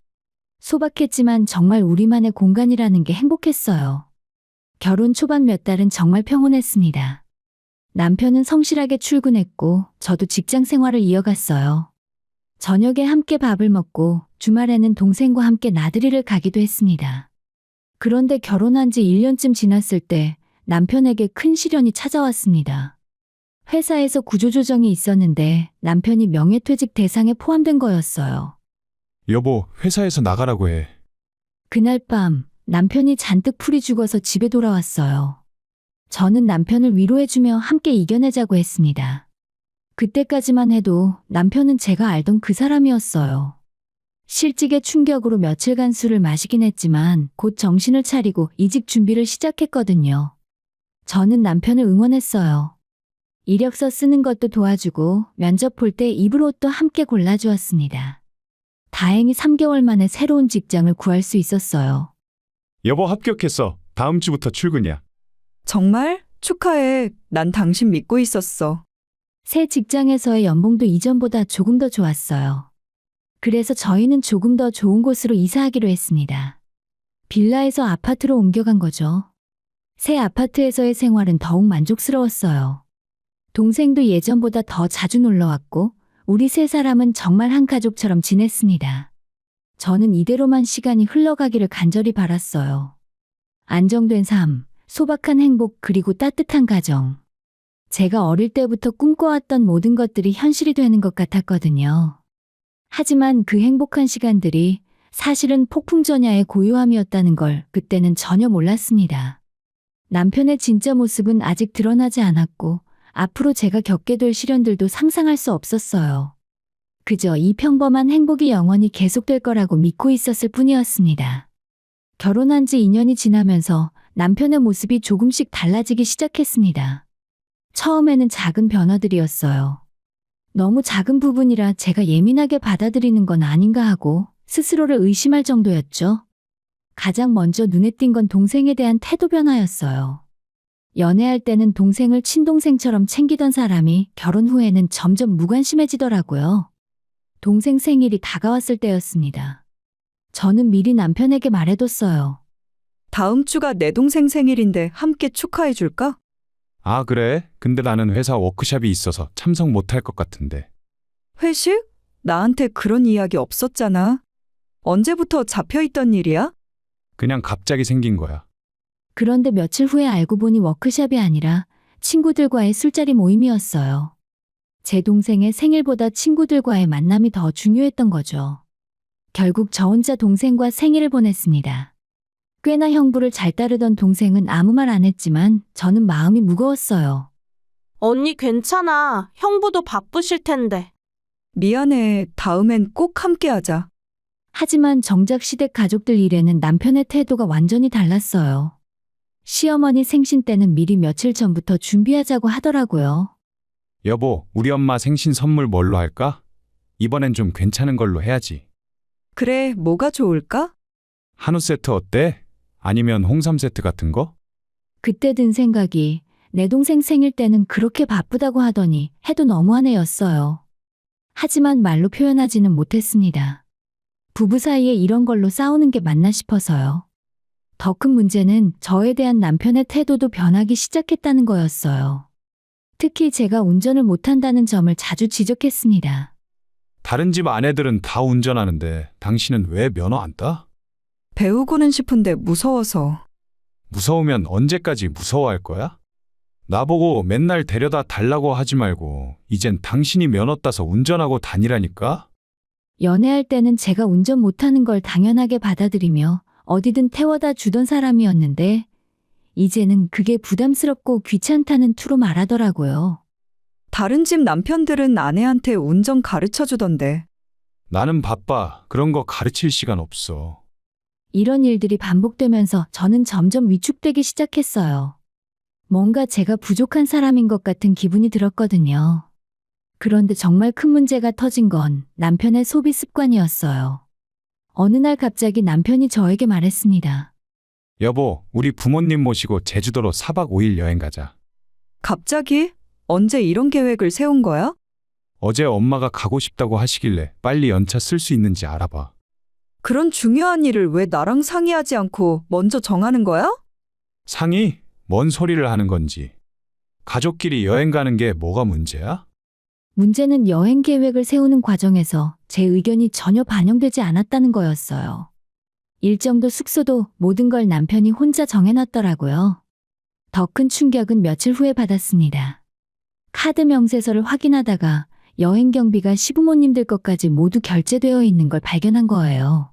소박했지만 정말 우리만의 공간이라는 게 행복했어요. 결혼 초반 몇 달은 정말 평온했습니다. 남편은 성실하게 출근했고 저도 직장 생활을 이어갔어요. 저녁에 함께 밥을 먹고 주말에는 동생과 함께 나들이를 가기도 했습니다. 그런데 결혼한 지 1년쯤 지났을 때 남편에게 큰 시련이 찾아왔습니다. 회사에서 구조조정이 있었는데 남편이 명예퇴직 대상에 포함된 거였어요. 여보, 회사에서 나가라고 해. 그날 밤 남편이 잔뜩 풀이 죽어서 집에 돌아왔어요. 저는 남편을 위로해주며 함께 이겨내자고 했습니다. 그때까지만 해도 남편은 제가 알던 그 사람이었어요. 실직의 충격으로 며칠간 술을 마시긴 했지만 곧 정신을 차리고 이직 준비를 시작했거든요. 저는 남편을 응원했어요. 이력서 쓰는 것도 도와주고 면접 볼 때 입을 옷도 함께 골라주었습니다. 다행히 3개월 만에 새로운 직장을 구할 수 있었어요. 여보, 합격했어. 다음 주부터 출근이야. 정말? 축하해. 난 당신 믿고 있었어. 새 직장에서의 연봉도 이전보다 조금 더 좋았어요. 그래서 저희는 조금 더 좋은 곳으로 이사하기로 했습니다. 빌라에서 아파트로 옮겨간 거죠. 새 아파트에서의 생활은 더욱 만족스러웠어요. 동생도 예전보다 더 자주 놀러왔고 우리 세 사람은 정말 한 가족처럼 지냈습니다. 저는 이대로만 시간이 흘러가기를 간절히 바랐어요. 안정된 삶, 소박한 행복 그리고 따뜻한 가정. 제가 어릴 때부터 꿈꿔왔던 모든 것들이 현실이 되는 것 같았거든요. 하지만 그 행복한 시간들이 사실은 폭풍전야의 고요함이었다는 걸 그때는 전혀 몰랐습니다. 남편의 진짜 모습은 아직 드러나지 않았고 앞으로 제가 겪게 될 시련들도 상상할 수 없었어요. 그저 이 평범한 행복이 영원히 계속될 거라고 믿고 있었을 뿐이었습니다. 결혼한 지 2년이 지나면서 남편의 모습이 조금씩 달라지기 시작했습니다. 처음에는 작은 변화들이었어요. 너무 작은 부분이라 제가 예민하게 받아들이는 건 아닌가 하고 스스로를 의심할 정도였죠. 가장 먼저 눈에 띈 건 동생에 대한 태도 변화였어요. 연애할 때는 동생을 친동생처럼 챙기던 사람이 결혼 후에는 점점 무관심해지더라고요. 동생 생일이 다가왔을 때였습니다. 저는 미리 남편에게 말해뒀어요. 다음 주가 내 동생 생일인데 함께 축하해 줄까? 아, 그래? 근데 나는 회사 워크숍이 있어서 참석 못할 것 같은데. 회식? 나한테 그런 이야기 없었잖아. 언제부터 잡혀있던 일이야? 그냥 갑자기 생긴 거야. 그런데 며칠 후에 알고 보니 워크숍이 아니라 친구들과의 술자리 모임이었어요. 제 동생의 생일보다 친구들과의 만남이 더 중요했던 거죠. 결국 저 혼자 동생과 생일을 보냈습니다. 꽤나 형부를 잘 따르던 동생은 아무 말 안 했지만 저는 마음이 무거웠어요. 언니 괜찮아. 형부도 바쁘실 텐데. 미안해. 다음엔 꼭 함께 하자. 하지만 정작 시댁 가족들 일에는 남편의 태도가 완전히 달랐어요. 시어머니 생신 때는 미리 며칠 전부터 준비하자고 하더라고요. 여보, 우리 엄마 생신 선물 뭘로 할까? 이번엔 좀 괜찮은 걸로 해야지. 그래, 뭐가 좋을까? 한우 세트 어때? 아니면 홍삼 세트 같은 거? 그때 든 생각이 내 동생 생일 때는 그렇게 바쁘다고 하더니 해도 너무하네였어요. 하지만 말로 표현하지는 못했습니다. 부부 사이에 이런 걸로 싸우는 게 맞나 싶어서요. 더 큰 문제는 저에 대한 남편의 태도도 변하기 시작했다는 거였어요. 특히 제가 운전을 못한다는 점을 자주 지적했습니다. 다른 집 아내들은 다 운전하는데 당신은 왜 면허 안 따? 배우고는 싶은데 무서워서. 무서우면 언제까지 무서워할 거야? 나보고 맨날 데려다 달라고 하지 말고 이젠 당신이 면허 따서 운전하고 다니라니까? 연애할 때는 제가 운전 못하는 걸 당연하게 받아들이며 어디든 태워다 주던 사람이었는데 이제는 그게 부담스럽고 귀찮다는 투로 말하더라고요. 다른 집 남편들은 아내한테 운전 가르쳐 주던데. 나는 바빠. 그런 거 가르칠 시간 없어. 이런 일들이 반복되면서 저는 점점 위축되기 시작했어요. 뭔가 제가 부족한 사람인 것 같은 기분이 들었거든요. 그런데 정말 큰 문제가 터진 건 남편의 소비 습관이었어요. 어느 날 갑자기 남편이 저에게 말했습니다. 여보, 우리 부모님 모시고 제주도로 4박 5일 여행 가자. 갑자기? 언제 이런 계획을 세운 거야? 어제 엄마가 가고 싶다고 하시길래 빨리 연차 쓸 수 있는지 알아봐. 그런 중요한 일을 왜 나랑 상의하지 않고 먼저 정하는 거야? 상의? 뭔 소리를 하는 건지. 가족끼리 여행 가는 게 뭐가 문제야? 문제는 여행 계획을 세우는 과정에서 제 의견이 전혀 반영되지 않았다는 거였어요. 일정도 숙소도 모든 걸 남편이 혼자 정해놨더라고요. 더 큰 충격은 며칠 후에 받았습니다. 카드 명세서를 확인하다가 여행 경비가 시부모님들 것까지 모두 결제되어 있는 걸 발견한 거예요.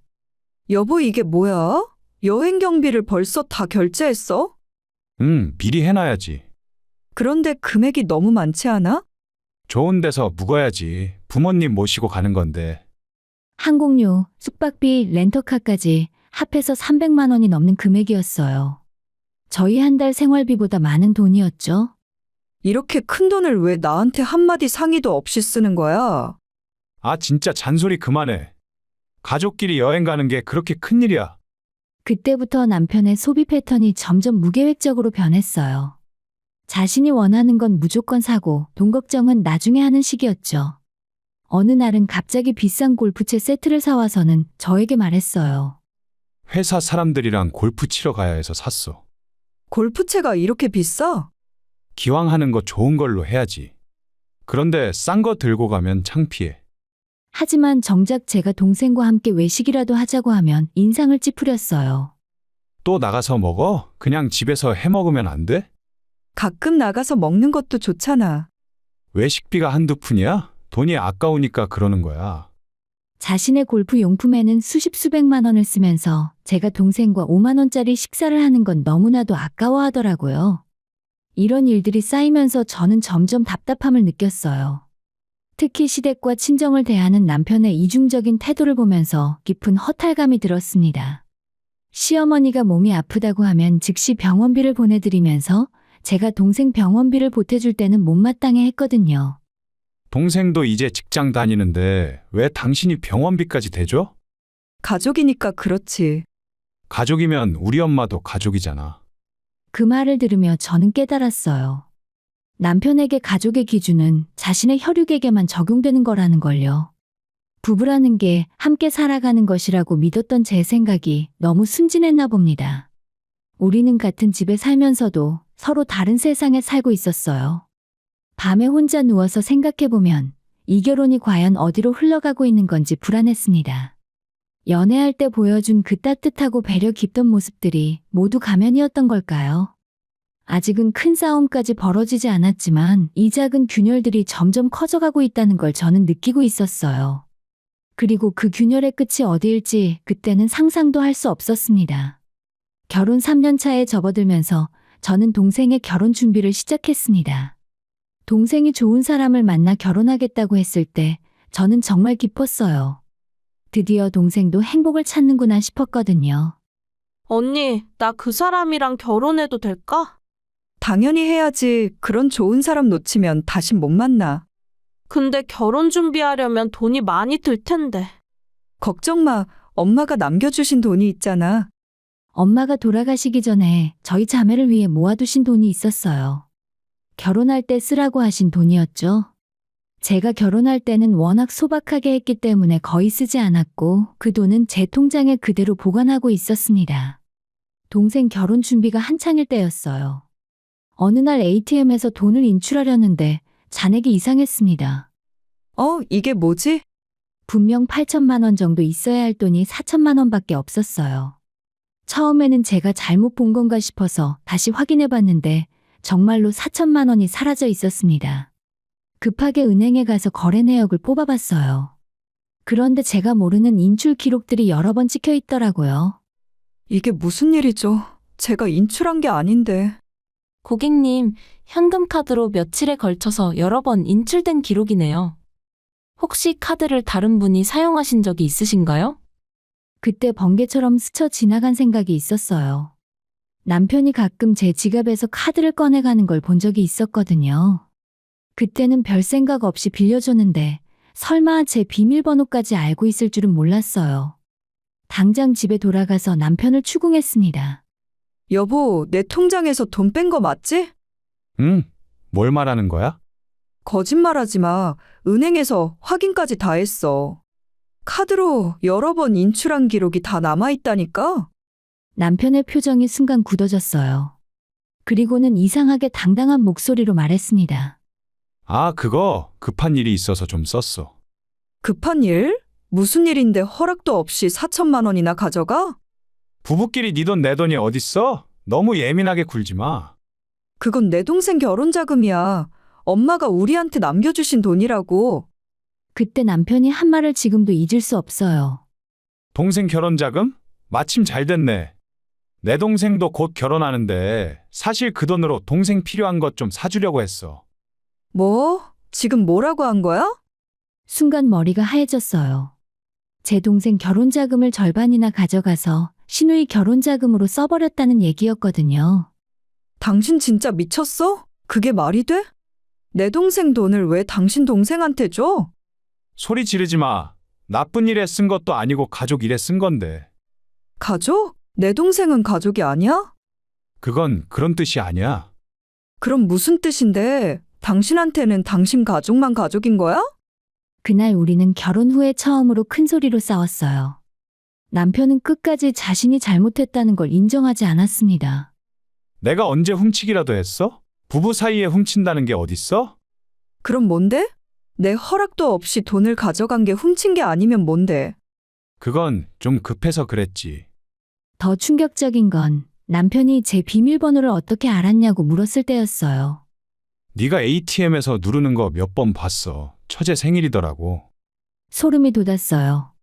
여보, 이게 뭐야? 여행 경비를 벌써 다 결제했어? 미리 해놔야지. 그런데 금액이 너무 많지 않아? 좋은 데서 묵어야지. 부모님 모시고 가는 건데. 항공료, 숙박비, 렌터카까지 합해서 300만 원이 넘는 금액이었어요. 저희 한 달 생활비보다 많은 돈이었죠. 이렇게 큰 돈을 왜 나한테 한마디 상의도 없이 쓰는 거야? 아, 진짜 잔소리 그만해. 가족끼리 여행 가는 게 그렇게 큰일이야. 그때부터 남편의 소비 패턴이 점점 무계획적으로 변했어요. 자신이 원하는 건 무조건 사고 돈 걱정은 나중에 하는 식이었죠. 어느 날은 갑자기 비싼 골프채 세트를 사와서는 저에게 말했어요. 회사 사람들이랑 골프 치러 가야 해서 샀어. 골프채가 이렇게 비싸? 기왕 하는 거 좋은 걸로 해야지. 그런데 싼 거 들고 가면 창피해. 하지만 정작 제가 동생과 함께 외식이라도 하자고 하면 인상을 찌푸렸어요. 또 나가서 먹어? 그냥 집에서 해 먹으면 안 돼? 가끔 나가서 먹는 것도 좋잖아. 외식비가 한두 푼이야? 돈이 아까우니까 그러는 거야. 자신의 골프 용품에는 수십 수백만 원을 쓰면서 제가 동생과 5만 원짜리 식사를 하는 건 너무나도 아까워하더라고요. 이런 일들이 쌓이면서 저는 점점 답답함을 느꼈어요. 특히 시댁과 친정을 대하는 남편의 이중적인 태도를 보면서 깊은 허탈감이 들었습니다. 시어머니가 몸이 아프다고 하면 즉시 병원비를 보내드리면서 제가 동생 병원비를 보태줄 때는 못마땅해 했거든요. 동생도 이제 직장 다니는데 왜 당신이 병원비까지 대줘? 가족이니까 그렇지. 가족이면 우리 엄마도 가족이잖아. 그 말을 들으며 저는 깨달았어요. 남편에게 가족의 기준은 자신의 혈육에게만 적용되는 거라는 걸요. 부부라는 게 함께 살아가는 것이라고 믿었던 제 생각이 너무 순진했나 봅니다. 우리는 같은 집에 살면서도 서로 다른 세상에 살고 있었어요. 밤에 혼자 누워서 생각해보면 이 결혼이 과연 어디로 흘러가고 있는 건지 불안했습니다. 연애할 때 보여준 그 따뜻하고 배려 깊던 모습들이 모두 가면이었던 걸까요? 아직은 큰 싸움까지 벌어지지 않았지만 이 작은 균열들이 점점 커져가고 있다는 걸 저는 느끼고 있었어요. 그리고 그 균열의 끝이 어디일지 그때는 상상도 할 수 없었습니다. 결혼 3년 차에 접어들면서 저는 동생의 결혼 준비를 시작했습니다. 동생이 좋은 사람을 만나 결혼하겠다고 했을 때 저는 정말 기뻤어요. 드디어 동생도 행복을 찾는구나 싶었거든요. 언니, 나 그 사람이랑 결혼해도 될까? 당연히 해야지. 그런 좋은 사람 놓치면 다시 못 만나. 근데 결혼 준비하려면 돈이 많이 들 텐데. 걱정 마. 엄마가 남겨주신 돈이 있잖아. 엄마가 돌아가시기 전에 저희 자매를 위해 모아두신 돈이 있었어요. 결혼할 때 쓰라고 하신 돈이었죠. 제가 결혼할 때는 워낙 소박하게 했기 때문에 거의 쓰지 않았고 그 돈은 제 통장에 그대로 보관하고 있었습니다. 동생 결혼 준비가 한창일 때였어요. 어느 날 ATM에서 돈을 인출하려는데 잔액이 이상했습니다. 이게 뭐지? 분명 8천만 원 정도 있어야 할 돈이 4천만 원밖에 없었어요. 처음에는 제가 잘못 본 건가 싶어서 다시 확인해 봤는데 정말로 4천만 원이 사라져 있었습니다. 급하게 은행에 가서 거래 내역을 뽑아봤어요. 그런데 제가 모르는 인출 기록들이 여러 번 찍혀 있더라고요. 이게 무슨 일이죠? 제가 인출한 게 아닌데. 고객님, 현금 카드로 며칠에 걸쳐서 여러 번 인출된 기록이네요. 혹시 카드를 다른 분이 사용하신 적이 있으신가요? 그때 번개처럼 스쳐 지나간 생각이 있었어요. 남편이 가끔 제 지갑에서 카드를 꺼내가는 걸 본 적이 있었거든요. 그때는 별 생각 없이 빌려줬는데 설마 제 비밀번호까지 알고 있을 줄은 몰랐어요. 당장 집에 돌아가서 남편을 추궁했습니다. 여보, 내 통장에서 돈 뺀 거 맞지? 응? 뭘 말하는 거야? 거짓말하지 마. 은행에서 확인까지 다 했어. 카드로 여러 번 인출한 기록이 다 남아있다니까? 남편의 표정이 순간 굳어졌어요. 그리고는 이상하게 당당한 목소리로 말했습니다. 아, 그거 급한 일이 있어서 좀 썼어. 급한 일? 무슨 일인데 허락도 없이 4천만 원이나 가져가? 부부끼리 네 돈 내 돈이 어딨어? 너무 예민하게 굴지 마. 그건 내 동생 결혼 자금이야. 엄마가 우리한테 남겨주신 돈이라고. 그때 남편이 한 말을 지금도 잊을 수 없어요. 동생 결혼 자금? 마침 잘 됐네. 내 동생도 곧 결혼하는데 사실 그 돈으로 동생 필요한 것 좀 사주려고 했어. 뭐? 지금 뭐라고 한 거야? 순간 머리가 하얘졌어요. 제 동생 결혼 자금을 절반이나 가져가서 시누이 결혼 자금으로 써버렸다는 얘기였거든요. 당신 진짜 미쳤어? 그게 말이 돼? 내 동생 돈을 왜 당신 동생한테 줘? 소리 지르지 마. 나쁜 일에 쓴 것도 아니고 가족 일에 쓴 건데. 가족? 내 동생은 가족이 아니야? 그건 그런 뜻이 아니야. 그럼 무슨 뜻인데? 당신한테는 당신 가족만 가족인 거야? 그날 우리는 결혼 후에 처음으로 큰 소리로 싸웠어요. 남편은 끝까지 자신이 잘못했다는 걸 인정하지 않았습니다. 내가 언제 훔치기라도 했어? 부부 사이에 훔친다는 게 어딨어? 그럼 뭔데? 내 허락도 없이 돈을 가져간 게 훔친 게 아니면 뭔데? 그건 좀 급해서 그랬지. 더 충격적인 건 남편이 제 비밀번호를 어떻게 알았냐고 물었을 때였어요. 네가 ATM에서 누르는 거 몇 번 봤어. 처제 생일이더라고. 소름이 돋았어요.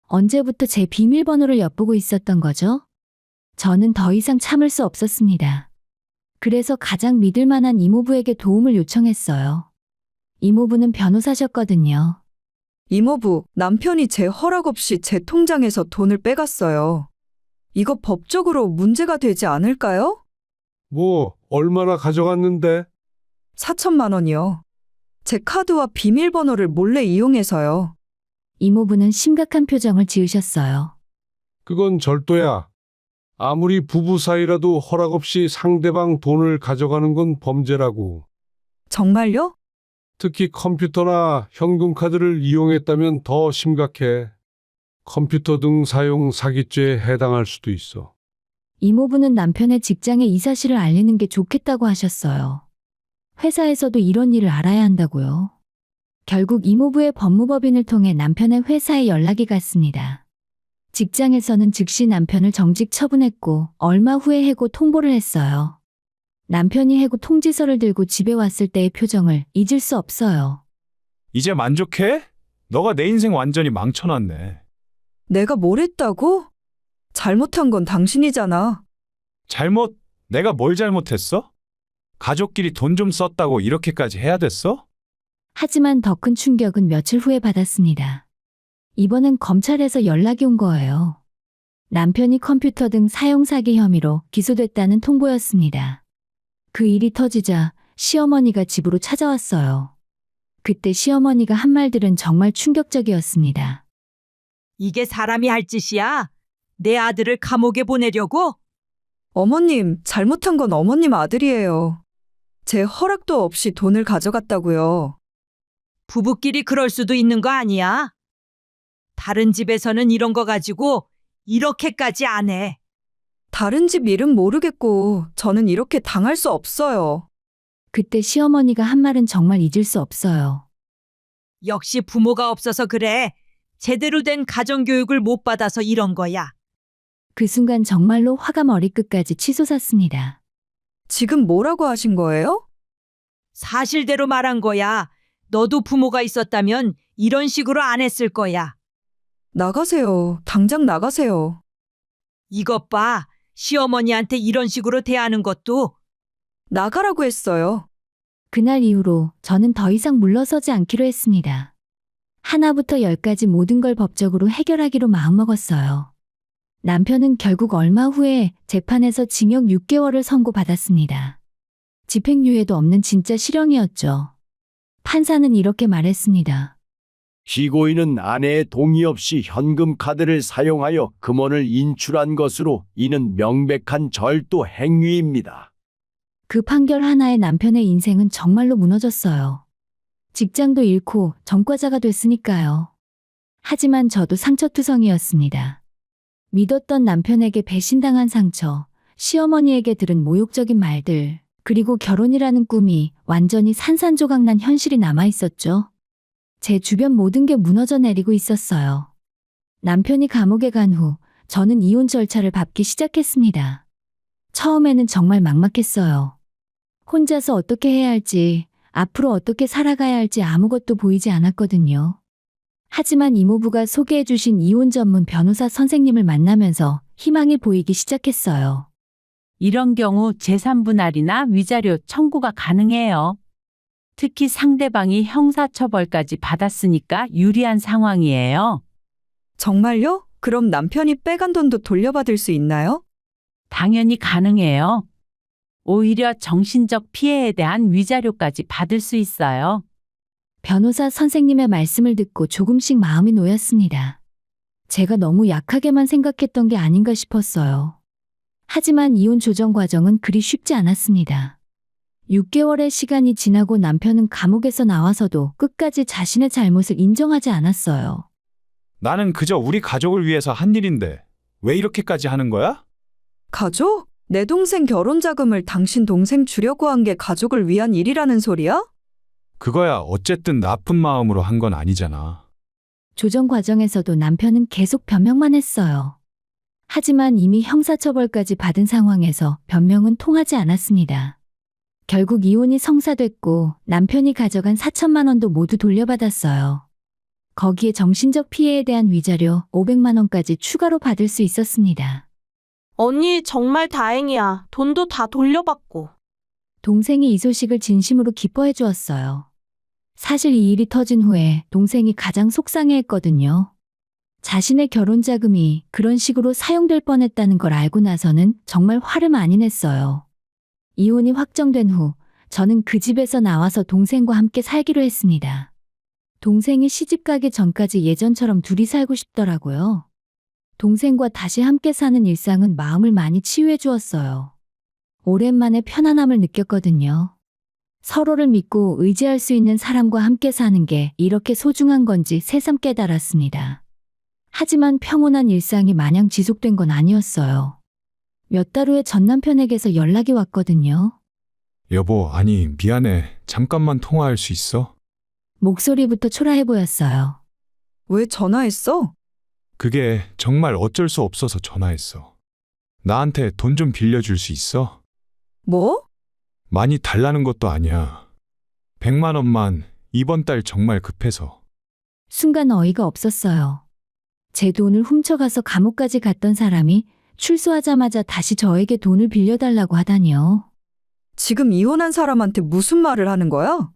언제부터 제 비밀번호를 엿보고 있었던 거죠? 저는 더 이상 참을 수 없었습니다. 그래서 가장 믿을 만한 이모부에게 도움을 요청했어요. 이모부는 변호사셨거든요. 이모부, 남편이 제 허락 없이 제 통장에서 돈을 빼갔어요. 이거 법적으로 문제가 되지 않을까요? 뭐, 얼마나 가져갔는데? 4천만 원이요. 제 카드와 비밀번호를 몰래 이용해서요. 이모부는 심각한 표정을 지으셨어요. 그건 절도야. 아무리 부부 사이라도 허락 없이 상대방 돈을 가져가는 건 범죄라고. 정말요? 특히 컴퓨터나 현금카드를 이용했다면 더 심각해. 컴퓨터 등 사용 사기죄에 해당할 수도 있어. 이모부는 남편의 직장에 이 사실을 알리는 게 좋겠다고 하셨어요. 회사에서도 이런 일을 알아야 한다고요. 결국 이모부의 법무법인을 통해 남편의 회사에 연락이 갔습니다. 직장에서는 즉시 남편을 정직 처분했고 얼마 후에 해고 통보를 했어요. 남편이 해고 통지서를 들고 집에 왔을 때의 표정을 잊을 수 없어요. 이제 만족해? 너가 내 인생 완전히 망쳐놨네. 내가 뭘 했다고? 잘못한 건 당신이잖아. 잘못? 내가 뭘 잘못했어? 가족끼리 돈 좀 썼다고 이렇게까지 해야 됐어? 하지만 더 큰 충격은 며칠 후에 받았습니다. 이번엔 검찰에서 연락이 온 거예요. 남편이 컴퓨터 등 사용 사기 혐의로 기소됐다는 통보였습니다. 그 일이 터지자 시어머니가 집으로 찾아왔어요. 그때 시어머니가 한 말들은 정말 충격적이었습니다. 이게 사람이 할 짓이야? 내 아들을 감옥에 보내려고? 어머님, 잘못한 건 어머님 아들이에요. 제 허락도 없이 돈을 가져갔다고요. 부부끼리 그럴 수도 있는 거 아니야? 다른 집에서는 이런 거 가지고 이렇게까지 안 해. 다른 집 일은 모르겠고 저는 이렇게 당할 수 없어요. 그때 시어머니가 한 말은 정말 잊을 수 없어요. 역시 부모가 없어서 그래. 제대로 된 가정교육을 못 받아서 이런 거야. 그 순간 정말로 화가 머리끝까지 치솟았습니다. 지금 뭐라고 하신 거예요? 사실대로 말한 거야. 너도 부모가 있었다면 이런 식으로 안 했을 거야. 나가세요. 당장 나가세요. 이것 봐. 시어머니한테 이런 식으로 대하는 것도. 나가라고 했어요. 그날 이후로 저는 더 이상 물러서지 않기로 했습니다. 하나부터 열까지 모든 걸 법적으로 해결하기로 마음먹었어요. 남편은 결국 얼마 후에 재판에서 징역 6개월을 선고받았습니다. 집행유예도 없는 진짜 실형이었죠. 판사는 이렇게 말했습니다. 피고인은 아내의 동의 없이 현금 카드를 사용하여 금원을 인출한 것으로 이는 명백한 절도 행위입니다. 그 판결 하나에 남편의 인생은 정말로 무너졌어요. 직장도 잃고 전과자가 됐으니까요. 하지만 저도 상처투성이었습니다. 믿었던 남편에게 배신당한 상처, 시어머니에게 들은 모욕적인 말들, 그리고 결혼이라는 꿈이 완전히 산산조각난 현실이 남아있었죠. 제 주변 모든 게 무너져 내리고 있었어요. 남편이 감옥에 간 후 저는 이혼 절차를 밟기 시작했습니다. 처음에는 정말 막막했어요. 혼자서 어떻게 해야 할지, 앞으로 어떻게 살아가야 할지 아무것도 보이지 않았거든요. 하지만 이모부가 소개해 주신 이혼 전문 변호사 선생님을 만나면서 희망이 보이기 시작했어요. 이런 경우 제3분할이나 위자료 청구가 가능해요. 특히 상대방이 형사처벌까지 받았으니까 유리한 상황이에요. 정말요? 그럼 남편이 빼간 돈도 돌려받을 수 있나요? 당연히 가능해요. 오히려 정신적 피해에 대한 위자료까지 받을 수 있어요. 변호사 선생님의 말씀을 듣고 조금씩 마음이 놓였습니다. 제가 너무 약하게만 생각했던 게 아닌가 싶었어요. 하지만 이혼 조정 과정은 그리 쉽지 않았습니다. 6개월의 시간이 지나고 남편은 감옥에서 나와서도 끝까지 자신의 잘못을 인정하지 않았어요. 나는 그저 우리 가족을 위해서 한 일인데 왜 이렇게까지 하는 거야? 가족? 내 동생 결혼 자금을 당신 동생 주려고 한 게 가족을 위한 일이라는 소리야? 그거야 어쨌든 나쁜 마음으로 한 건 아니잖아. 조정 과정에서도 남편은 계속 변명만 했어요. 하지만 이미 형사처벌까지 받은 상황에서 변명은 통하지 않았습니다. 결국 이혼이 성사됐고 남편이 가져간 4천만 원도 모두 돌려받았어요. 거기에 정신적 피해에 대한 위자료 500만 원까지 추가로 받을 수 있었습니다. 언니 정말 다행이야. 돈도 다 돌려받고. 동생이 이 소식을 진심으로 기뻐해 주었어요. 사실 이 일이 터진 후에 동생이 가장 속상해했거든요. 자신의 결혼 자금이 그런 식으로 사용될 뻔했다는 걸 알고 나서는 정말 화를 많이 냈어요. 이혼이 확정된 후 저는 그 집에서 나와서 동생과 함께 살기로 했습니다. 동생이 시집 가기 전까지 예전처럼 둘이 살고 싶더라고요. 동생과 다시 함께 사는 일상은 마음을 많이 치유해 주었어요. 오랜만에 편안함을 느꼈거든요. 서로를 믿고 의지할 수 있는 사람과 함께 사는 게 이렇게 소중한 건지 새삼 깨달았습니다. 하지만 평온한 일상이 마냥 지속된 건 아니었어요. 몇 달 후에 전 남편에게서 연락이 왔거든요. 여보, 아니 미안해. 잠깐만 통화할 수 있어? 목소리부터 초라해 보였어요. 왜 전화했어? 그게 정말 어쩔 수 없어서 전화했어. 나한테 돈 좀 빌려줄 수 있어? 뭐? 많이 달라는 것도 아니야. 100만 원만 이번 달 정말 급해서. 순간 어이가 없었어요. 제 돈을 훔쳐가서 감옥까지 갔던 사람이 출소하자마자 다시 저에게 돈을 빌려달라고 하다니요. 지금 이혼한 사람한테 무슨 말을 하는 거야?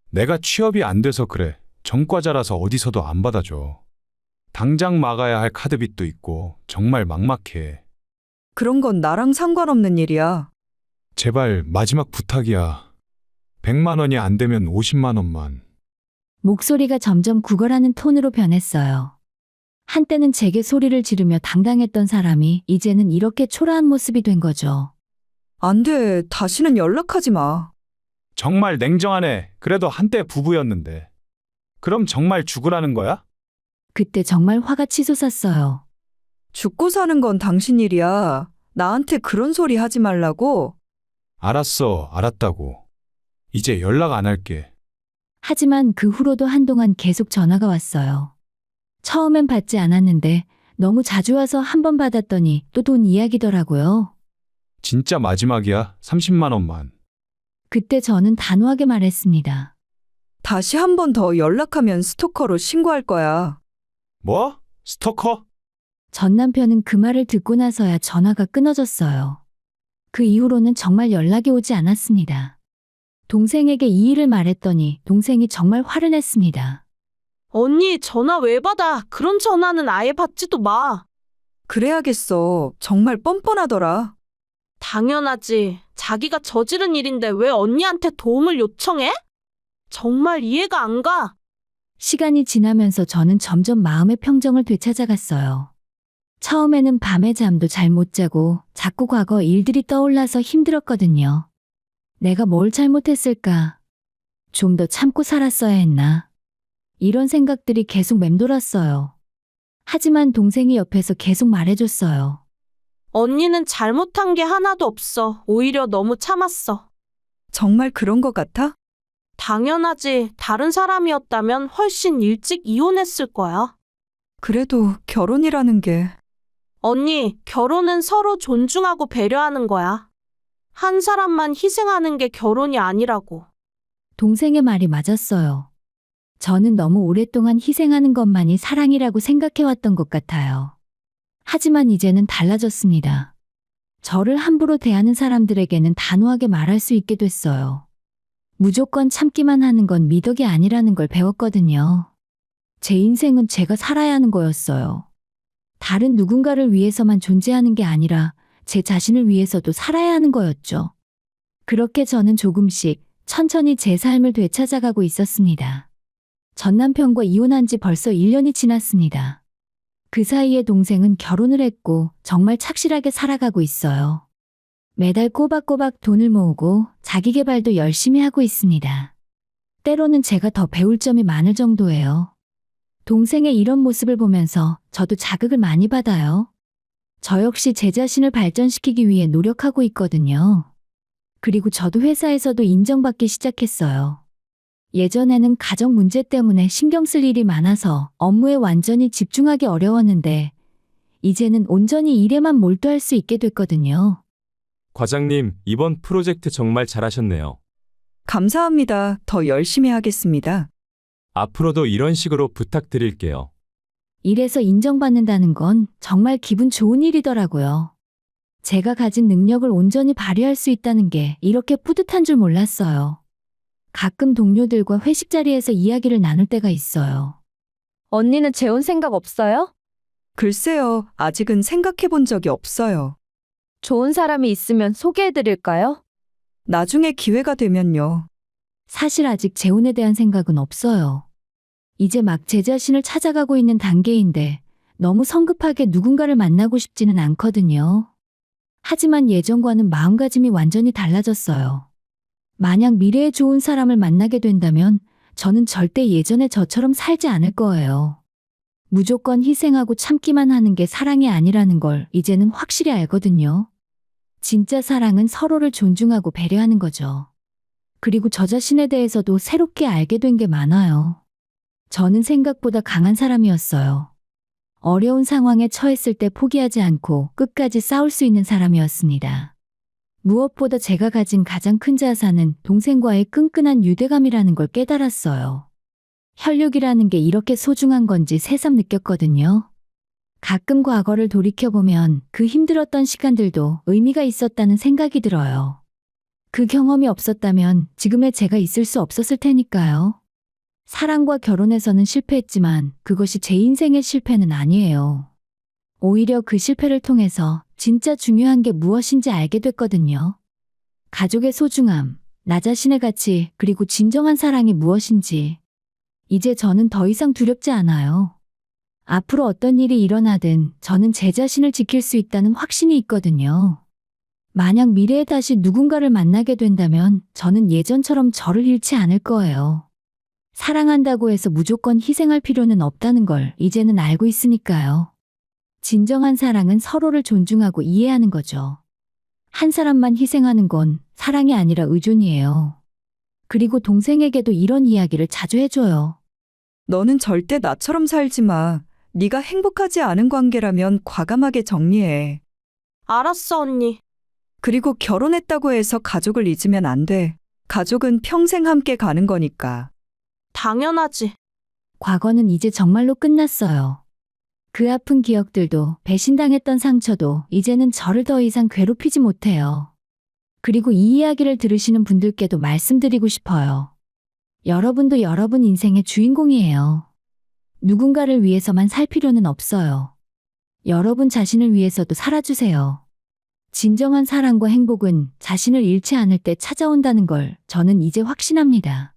내가 취업이 안 돼서 그래. 전과자라서 어디서도 안 받아줘. 당장 막아야 할 카드빚도 있고 정말 막막해. 그런 건 나랑 상관없는 일이야. 제발 마지막 부탁이야. 100만 원이 안 되면 50만 원만. 목소리가 점점 구걸하는 톤으로 변했어요. 한때는 제게 소리를 지르며 당당했던 사람이 이제는 이렇게 초라한 모습이 된 거죠. 안 돼. 다시는 연락하지 마. 정말 냉정하네. 그래도 한때 부부였는데. 그럼 정말 죽으라는 거야? 그때 정말 화가 치솟았어요. 죽고 사는 건 당신 일이야. 나한테 그런 소리 하지 말라고. 알았어, 알았다고. 이제 연락 안 할게. 하지만 그 후로도 한동안 계속 전화가 왔어요. 처음엔 받지 않았는데 너무 자주 와서 한 번 받았더니 또 돈 이야기더라고요. 진짜 마지막이야. 30만 원만. 그때 저는 단호하게 말했습니다. 다시 한 번 더 연락하면 스토커로 신고할 거야. 뭐? 스토커? 전 남편은 그 말을 듣고 나서야 전화가 끊어졌어요. 그 이후로는 정말 연락이 오지 않았습니다. 동생에게 이 일을 말했더니 동생이 정말 화를 냈습니다. 언니, 전화 왜 받아? 그런 전화는 아예 받지도 마. 그래야겠어. 정말 뻔뻔하더라. 당연하지. 자기가 저지른 일인데 왜 언니한테 도움을 요청해? 정말 이해가 안 가. 시간이 지나면서 저는 점점 마음의 평정을 되찾아갔어요. 처음에는 밤에 잠도 잘 못 자고 자꾸 과거 일들이 떠올라서 힘들었거든요. 내가 뭘 잘못했을까? 좀 더 참고 살았어야 했나? 이런 생각들이 계속 맴돌았어요. 하지만 동생이 옆에서 계속 말해줬어요. 언니는 잘못한 게 하나도 없어. 오히려 너무 참았어. 정말 그런 것 같아? 당연하지. 다른 사람이었다면 훨씬 일찍 이혼했을 거야. 그래도 결혼이라는 게. 언니, 결혼은 서로 존중하고 배려하는 거야. 한 사람만 희생하는 게 결혼이 아니라고. 동생의 말이 맞았어요. 저는 너무 오랫동안 희생하는 것만이 사랑이라고 생각해왔던 것 같아요. 하지만 이제는 달라졌습니다. 저를 함부로 대하는 사람들에게는 단호하게 말할 수 있게 됐어요. 무조건 참기만 하는 건 미덕이 아니라는 걸 배웠거든요. 제 인생은 제가 살아야 하는 거였어요. 다른 누군가를 위해서만 존재하는 게 아니라 제 자신을 위해서도 살아야 하는 거였죠. 그렇게 저는 조금씩 천천히 제 삶을 되찾아가고 있었습니다. 전 남편과 이혼한 지 벌써 1년이 지났습니다. 그 사이에 동생은 결혼을 했고 정말 착실하게 살아가고 있어요. 매달 꼬박꼬박 돈을 모으고 자기 개발도 열심히 하고 있습니다. 때로는 제가 더 배울 점이 많을 정도예요. 동생의 이런 모습을 보면서 저도 자극을 많이 받아요. 저 역시 제 자신을 발전시키기 위해 노력하고 있거든요. 그리고 저도 회사에서도 인정받기 시작했어요. 예전에는 가정 문제 때문에 신경 쓸 일이 많아서 업무에 완전히 집중하기 어려웠는데 이제는 온전히 일에만 몰두할 수 있게 됐거든요. 과장님, 이번 프로젝트 정말 잘하셨네요. 감사합니다. 더 열심히 하겠습니다. 앞으로도 이런 식으로 부탁드릴게요. 일에서 인정받는다는 건 정말 기분 좋은 일이더라고요. 제가 가진 능력을 온전히 발휘할 수 있다는 게 이렇게 뿌듯한 줄 몰랐어요. 가끔 동료들과 회식 자리에서 이야기를 나눌 때가 있어요. 언니는 재혼 생각 없어요? 글쎄요. 아직은 생각해 본 적이 없어요. 좋은 사람이 있으면 소개해드릴까요? 나중에 기회가 되면요. 사실 아직 재혼에 대한 생각은 없어요. 이제 막 제 자신을 찾아가고 있는 단계인데 너무 성급하게 누군가를 만나고 싶지는 않거든요. 하지만 예전과는 마음가짐이 완전히 달라졌어요. 만약 미래에 좋은 사람을 만나게 된다면 저는 절대 예전의 저처럼 살지 않을 거예요. 무조건 희생하고 참기만 하는 게 사랑이 아니라는 걸 이제는 확실히 알거든요. 진짜 사랑은 서로를 존중하고 배려하는 거죠. 그리고 저 자신에 대해서도 새롭게 알게 된 게 많아요. 저는 생각보다 강한 사람이었어요. 어려운 상황에 처했을 때 포기하지 않고 끝까지 싸울 수 있는 사람이었습니다. 무엇보다 제가 가진 가장 큰 자산은 동생과의 끈끈한 유대감이라는 걸 깨달았어요. 혈육이라는 게 이렇게 소중한 건지 새삼 느꼈거든요. 가끔 과거를 돌이켜보면 그 힘들었던 시간들도 의미가 있었다는 생각이 들어요. 그 경험이 없었다면 지금의 제가 있을 수 없었을 테니까요. 사랑과 결혼에서는 실패했지만 그것이 제 인생의 실패는 아니에요. 오히려 그 실패를 통해서 진짜 중요한 게 무엇인지 알게 됐거든요. 가족의 소중함, 나 자신의 가치, 그리고 진정한 사랑이 무엇인지. 이제 저는 더 이상 두렵지 않아요. 앞으로 어떤 일이 일어나든 저는 제 자신을 지킬 수 있다는 확신이 있거든요. 만약 미래에 다시 누군가를 만나게 된다면 저는 예전처럼 저를 잃지 않을 거예요. 사랑한다고 해서 무조건 희생할 필요는 없다는 걸 이제는 알고 있으니까요. 진정한 사랑은 서로를 존중하고 이해하는 거죠. 한 사람만 희생하는 건 사랑이 아니라 의존이에요. 그리고 동생에게도 이런 이야기를 자주 해줘요. 너는 절대 나처럼 살지 마. 네가 행복하지 않은 관계라면 과감하게 정리해. 알았어, 언니. 그리고 결혼했다고 해서 가족을 잊으면 안 돼. 가족은 평생 함께 가는 거니까. 당연하지. 과거는 이제 정말로 끝났어요. 그 아픈 기억들도 배신당했던 상처도 이제는 저를 더 이상 괴롭히지 못해요. 그리고 이 이야기를 들으시는 분들께도 말씀드리고 싶어요. 여러분도 여러분 인생의 주인공이에요. 누군가를 위해서만 살 필요는 없어요. 여러분 자신을 위해서도 살아주세요. 진정한 사랑과 행복은 자신을 잃지 않을 때 찾아온다는 걸 저는 이제 확신합니다.